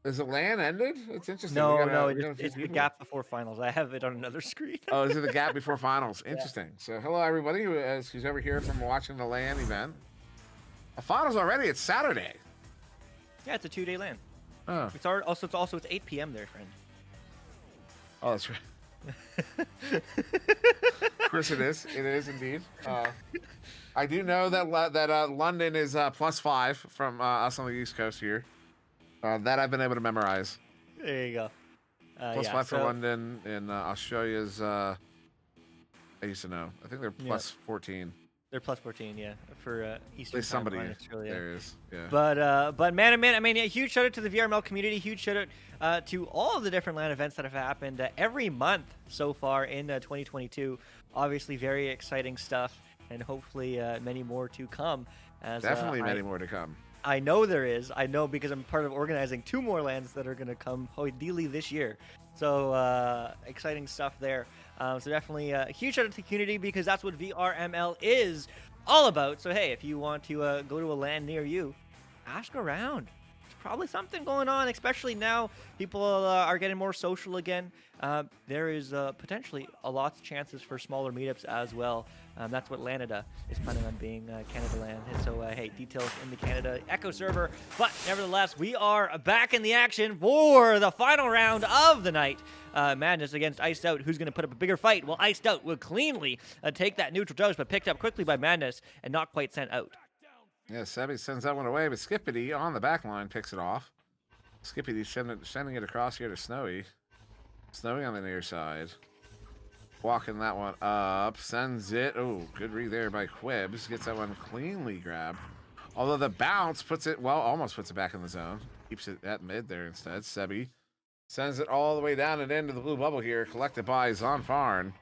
Is the LAN ended? It's interesting. No, it's the gap before finals. I have it on another screen. Oh, is it the gap before finals? Interesting. Yeah. So hello, everybody who's over here from watching the LAN event. The finals already. It's Saturday. Yeah, it's a 2-day LAN. Oh. It's 8 p.m. there, friend. Oh, that's right. Of course it is. It is indeed. I do know that London is +5 from us on the East Coast here. That I've been able to memorize. There you go. +5 for London, and Australia's. I used to know. I think they're +14. They're +14, yeah, for Eastern. At least somebody Australia. there is, yeah. But man, I mean, a huge shout out to the VRML community. Huge shout out to all of the different LAN events that have happened every month so far in 2022. Obviously, very exciting stuff. and hopefully many more to come. As, Definitely many more to come. I know there is. I know because I'm part of organizing 2 more lands that are going to come ideally this year. So exciting stuff there. So definitely a huge shout out to the community because that's what VRML is all about. So hey, if you want to go to a land near you, ask around. There's probably something going on, especially now people are getting more social again. There is potentially a lot of chances for smaller meetups as well. That's what Canada is planning on being, Canada land. And so, hey, details in the Canada Echo server. But nevertheless, we are back in the action for the final round of the night. Madness against Iced Out. Who's going to put up a bigger fight? Well, Iced Out will cleanly take that neutral dose, but picked up quickly by Madness and not quite sent out. Yeah, Sebi sends that one away, but Skippity on the back line picks it off. Skippity sending it across here to Snowy. Snowy on the near side. Walking that one up. Sends it. Oh, good read there by Quibbs. Gets that one cleanly grabbed. Although the bounce puts it, well, almost puts it back in the zone. Keeps it at mid there instead. Sebi sends it all the way down and into the blue bubble here. Collected by Zonfarn.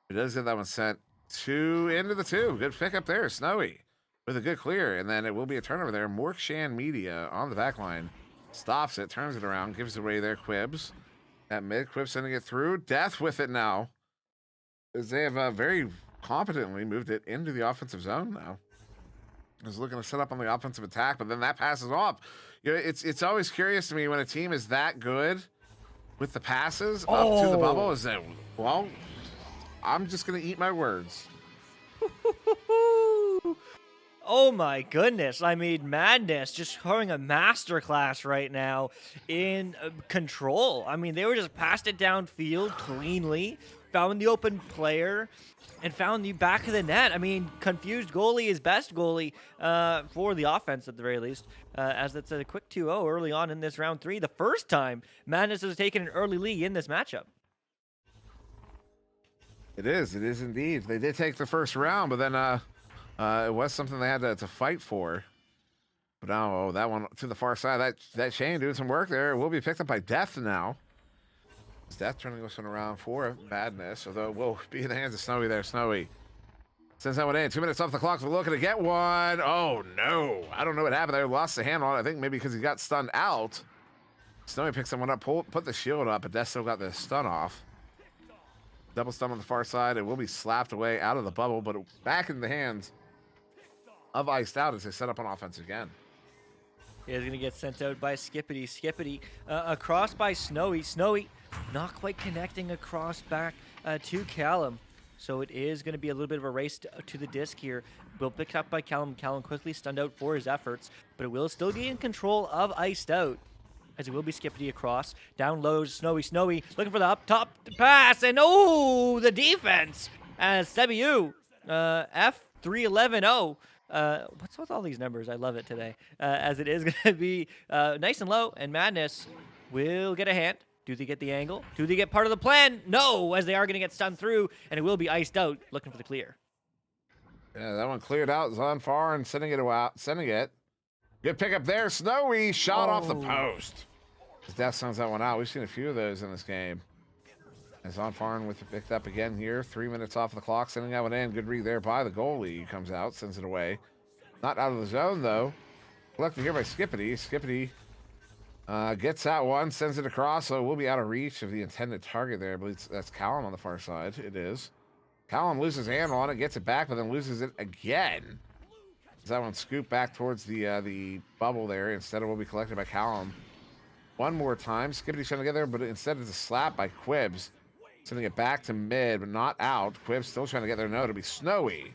He does get that one sent into the 2. Good pickup there. Snowy with a good clear. And then it will be a turnover there. Morkshan Media on the back line. Stops it, turns it around, gives it away there. Quibbs at mid. Quibbs sending it through. Death with it now, as they have very competently moved it into the offensive zone now. I was looking to set up on the offensive attack, but then that passes off. You know, it's always curious to me when a team is that good with the passes up to the bubble. Is that, well, I'm just going to eat my words. Oh my goodness. I mean, Madness just throwing a masterclass right now in control. I mean, they were just passed it downfield cleanly, found the open player, and found the back of the net. I mean, confused goalie is best goalie for the offense at the very least, as it's a quick 2-0 early on in this round 3. The first time Madness has taken an early lead in this matchup. It is indeed. They did take the first round, but then it was something they had to fight for. But now that one to the far side, that Shane doing some work there, will be picked up by Death now. Death turning this one around for Madness, although it will be in the hands of Snowy there. Snowy sends that one in. 2 minutes off the clock. We're looking to get one. Oh, no. I don't know what happened there. Lost the hand on it. I think maybe because he got stunned out. Snowy picks someone up, put the shield up, but Death still got the stun off. Double stun on the far side. It will be slapped away out of the bubble, but back in the hands of Iced Out as they set up on offense again. Is going to get sent out by Skippity. Skippity across by Snowy. Snowy not quite connecting across back to Callum. So it is going to be a little bit of a race to the disc here. Will pick up by Callum. Callum quickly stunned out for his efforts, but it will still be in control of Iced Out, as it will be Skippity across. Down low, Snowy. Snowy looking for the up top pass, and oh, the defense as Sebiu F3110. What's with all these numbers? I love it today. As it is going to be nice and low, and Madness will get a hand. Do they get the angle? Do they get part of the plan? No, as they are going to get stunned through, and it will be Iced Out looking for the clear. Yeah, that one cleared out. Zonfar and sending it. Good pickup there. Snowy shot off the post. Death sends that one out. We've seen a few of those in this game. As Zonfarn with it picked up again here. 3 minutes off the clock, sending that one in. Good read there by the goalie. He comes out, sends it away. Not out of the zone, though. Collected here by Skippity. Skippity gets that one, sends it across, so it will be out of reach of the intended target there. I believe that's Callum on the far side. It is. Callum loses hand on it, gets it back, but then loses it again. That one scooped back towards the bubble there. Instead, it will be collected by Callum. One more time. Skippity trying to get there, but instead it's a slap by Quibbs. Sending it back to mid, but not out. Quibbs still trying to get there. No, it'll be Snowy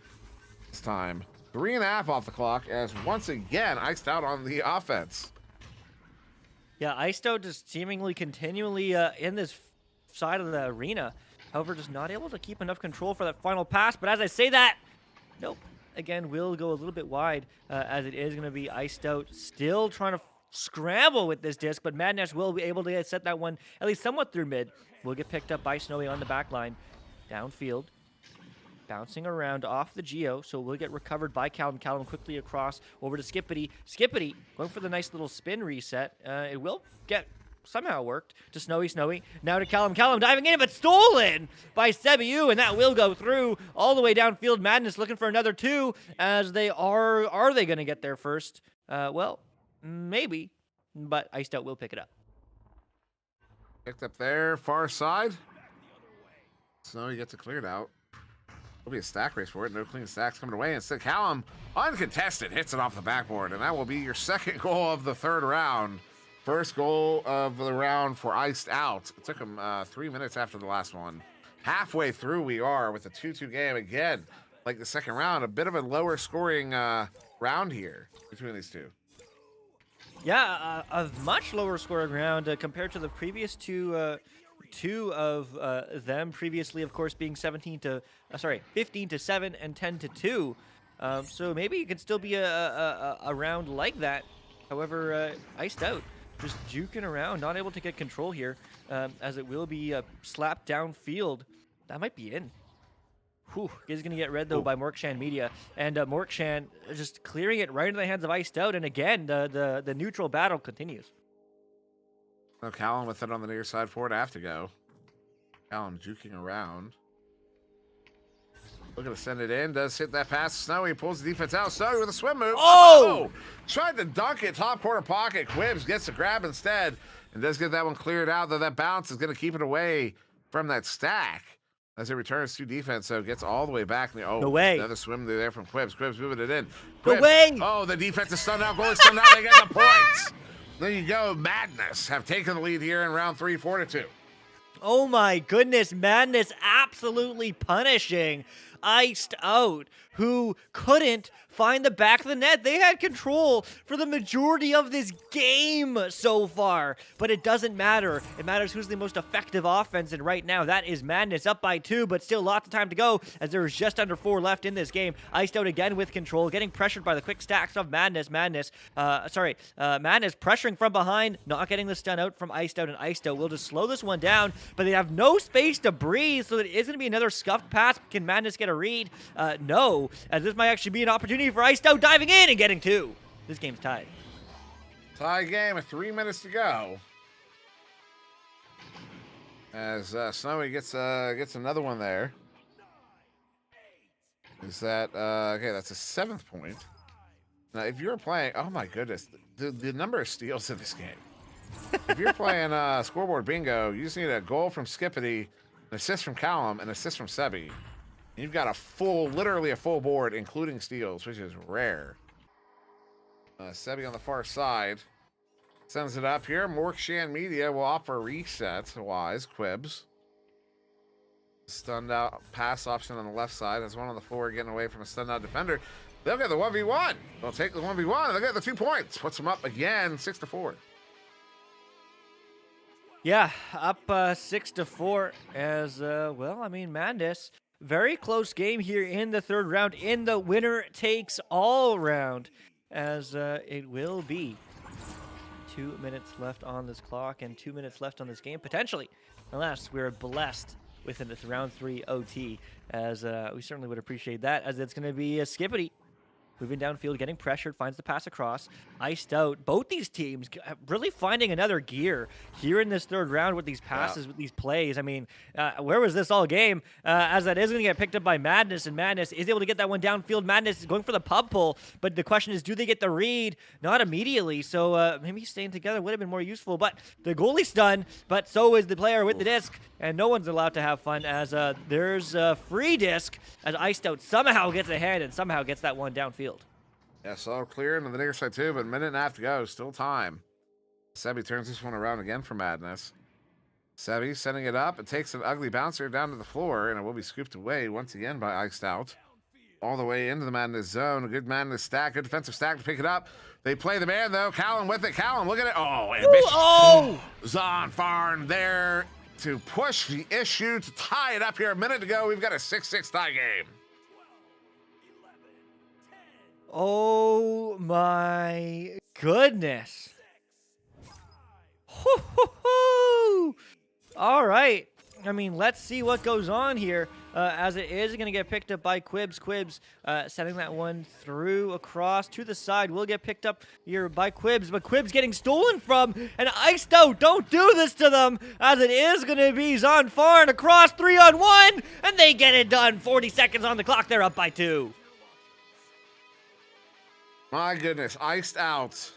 this time. 3.5 off the clock as once again Iced Out on the offense. Yeah, Iced Out just seemingly continually in this side of the arena. However, just not able to keep enough control for that final pass. But as I say that, nope. Again, will go a little bit wide as it is going to be Iced Out. Still trying to scramble with this disc, but Madness will be able to set that one at least somewhat through mid. Will get picked up by Snowy on the back line. Downfield. Bouncing around off the Geo, so we'll get recovered by Callum. Callum quickly across over to Skippity. Skippity going for the nice little spin reset. It will get somehow worked to Snowy. Now to Callum diving in, but stolen by Sebiu, and that will go through all the way downfield. Madness looking for another 2, as they are they going to get there first? Well, maybe, but Iced Out will pick it up. Picked up there, far side. Snowy gets it cleared out. Will be a stack race for it. No clean stacks coming away. Instead, Callum, uncontested, hits it off the backboard, and that will be your second goal of the third round. First goal of the round for Iced Out. It took him 3 minutes after the last one. Halfway through we are with a 2-2 game again. Like the second round, a bit of a lower scoring round here between these two. Yeah, a much lower scoring round compared to the previous two of them. Previously, of course, being 15 to 7 and 10 to 2. So maybe it could still be a round like that. However, Iced Out just juking around, not able to get control here, as it will be slapped downfield. That might be in. Whew, is going to get read, though, by Morkshan Media. And Morkshan just clearing it right into the hands of Iced Out. And again, the neutral battle continues. Oh, Callum with it on the near side forward. I have to go. Callum juking around. Looking to send it in. Does hit that pass. Snowy pulls the defense out. Snowy with a swim move. Oh! Tried to dunk it. Top corner pocket. Quibbs gets the grab instead. And does get that one cleared out, though that bounce is going to keep it away from that stack as it returns to defense. So it gets all the way back. Oh, no way. Another swim there from Quibbs. Quibbs moving it in. No way. Oh, the defense is stunned out. Goalie stunned out. They get the points. There you go. Madness have taken the lead here in round 3, 4-2. Oh my goodness, Madness absolutely punishing Iced Out, who couldn't find the back of the net. They had control for the majority of this game so far, but it doesn't matter. It matters who's the most effective offense, and right now that is Madness, up by 2, but still lots of time to go as there is just under 4 left in this game. Iced Out again with control, getting pressured by the quick stacks of Madness. Madness pressuring from behind, not getting the stun out from Iced Out, and Iced Out will just slow this one down, but they have no space to breathe, so it is going to be another scuffed pass. Can Madness get a read? No, as this might actually be an opportunity for Iced Out diving in and getting 2. This game's tied. Tie game with 3 minutes to go. As Snowy gets another one there. Is that okay? That's a 7th point. Now, if you're playing, oh my goodness, the number of steals in this game. If you're playing scoreboard bingo, you just need a goal from Skippity, an assist from Callum, an assist from Sebi. You've got literally a full board, including steals, which is rare. Sebi on the far side sends it up here. Morkshan Media will offer reset. Wise Quibbs. Stunned out pass option on the left side. There's one on the floor getting away from a stunned out defender. They'll get the 1v1. They'll take the 1v1. They'll get the 2 points. Puts them up again, 6-4. Yeah, up 6-4 as, well, I mean, Madness. Very close game here in the third round, in the winner takes all round, as it will be 2 minutes left on this clock and 2 minutes left on this game, potentially, unless we're blessed with a round 3 OT, as we certainly would appreciate that, as it's going to be a Skippity moving downfield, getting pressured, finds the pass across. Iced Out. Both these teams really finding another gear here in this third round with these passes, with these plays. I mean, where was this all game? As that is going to get picked up by Madness, and Madness is able to get that one downfield. Madness is going for the pub pull, but the question is, do they get the read? Not immediately, so maybe staying together would have been more useful, but the goalie's done, but so is the player with the disc, and no one's allowed to have fun, as there's a free disc, as Iced Out somehow gets ahead and somehow gets that one downfield. Yeah, so clear into the near side too, but a minute and a half to go. Still time. Sebi turns this one around again for Madness. Sebi sending it up. It takes an ugly bouncer down to the floor, and it will be scooped away once again by Iced Out. All the way into the Madness zone. A good Madness stack. Good defensive stack to pick it up. They play the man, though. Callum with it. Callum, look at it. Oh, ambitious. Oh! Zon Farn there to push the issue to tie it up here. A minute to go. We've got a 6-6 tie game. Oh my goodness. Hoo-hoo-hoo! All right. I mean, let's see what goes on here. as it is going to get picked up by Quibs. Quibs sending that one through across to the side will get picked up here by Quibs, but Quibs getting stolen from and iced out. Don't do this to them, as it is going to be Zonfar and across 3-on-1, and they get it done. 40 seconds on the clock. They're up by 2. My goodness, iced out.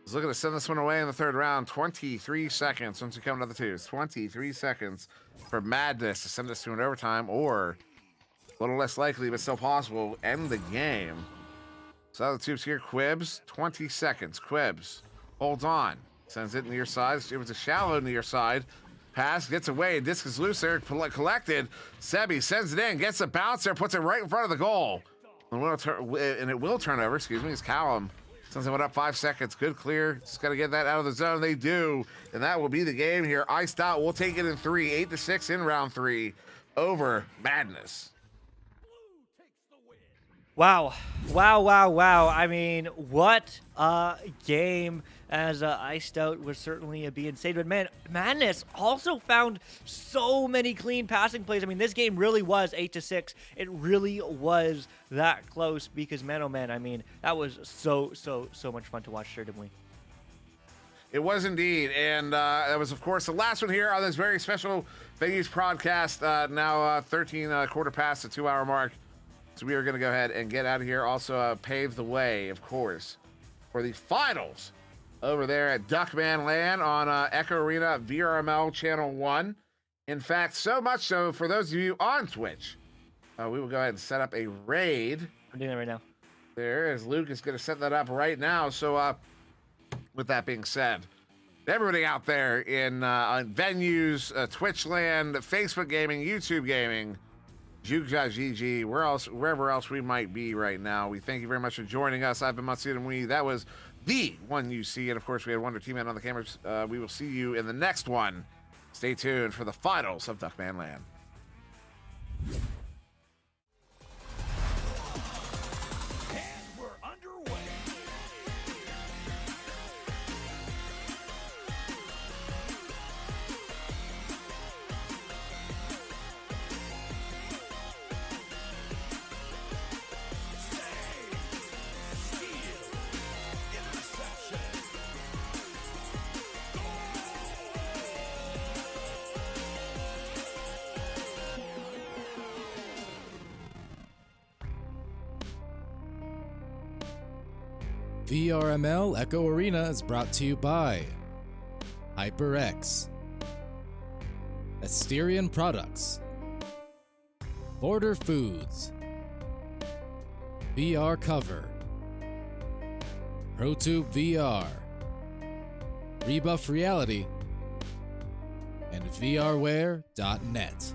He's looking to send this one away in the 3rd round. 23 seconds once we come to the 2s. 23 seconds for Madness to send us to an overtime, or a little less likely, but still possible, end the game. So the tubes here, Quibs, 20 seconds. Quibs holds on, sends it near side. It was a shallow near side. Pass gets away. Disc is loose there, collected. Sebi sends it in, gets a bouncer, puts it right in front of the goal. And it will turn over, excuse me, as Callum sends it up 5 seconds. Good clear. Just got to get that out of the zone. They do. And that will be the game here. Iced out. We'll take it in 3, 8-6 in round 3 over Madness. Wow. Wow, wow, wow. I mean, what a game, as Iced Out was certainly being saved. But, man, Madness also found so many clean passing plays. I mean, this game really was 8-6. It really was that close because, man, oh, man, I mean, that was so much fun to watch here, didn't we? It was indeed. And that was, of course, the last one here on this very special Venues broadcast. Now 13 quarter past the 2-hour mark. So we are going to go ahead and get out of here. Also pave the way, of course, for the finals over there at Duckman Land on Echo Arena VRML Channel 1. In fact, so much so, for those of you on Twitch, we will go ahead and set up a raid. I'm doing it right now. There, as Luke is going to set that up right now. So with that being said, everybody out there in on Venues, Twitch Land, Facebook Gaming, YouTube Gaming, Juke.gg, wherever else we might be right now, we thank you very much for joining us. I've been Matsuda, and that was the one you see, and of course we had Wonder Team-Man on the cameras. We will see you in the next one. Stay tuned for the finals of Duckman Land. VRML Echo Arena is brought to you by HyperX, Asterion Products, Border Foods, VR Cover, ProTube VR, Rebuff Reality, and VRware.net.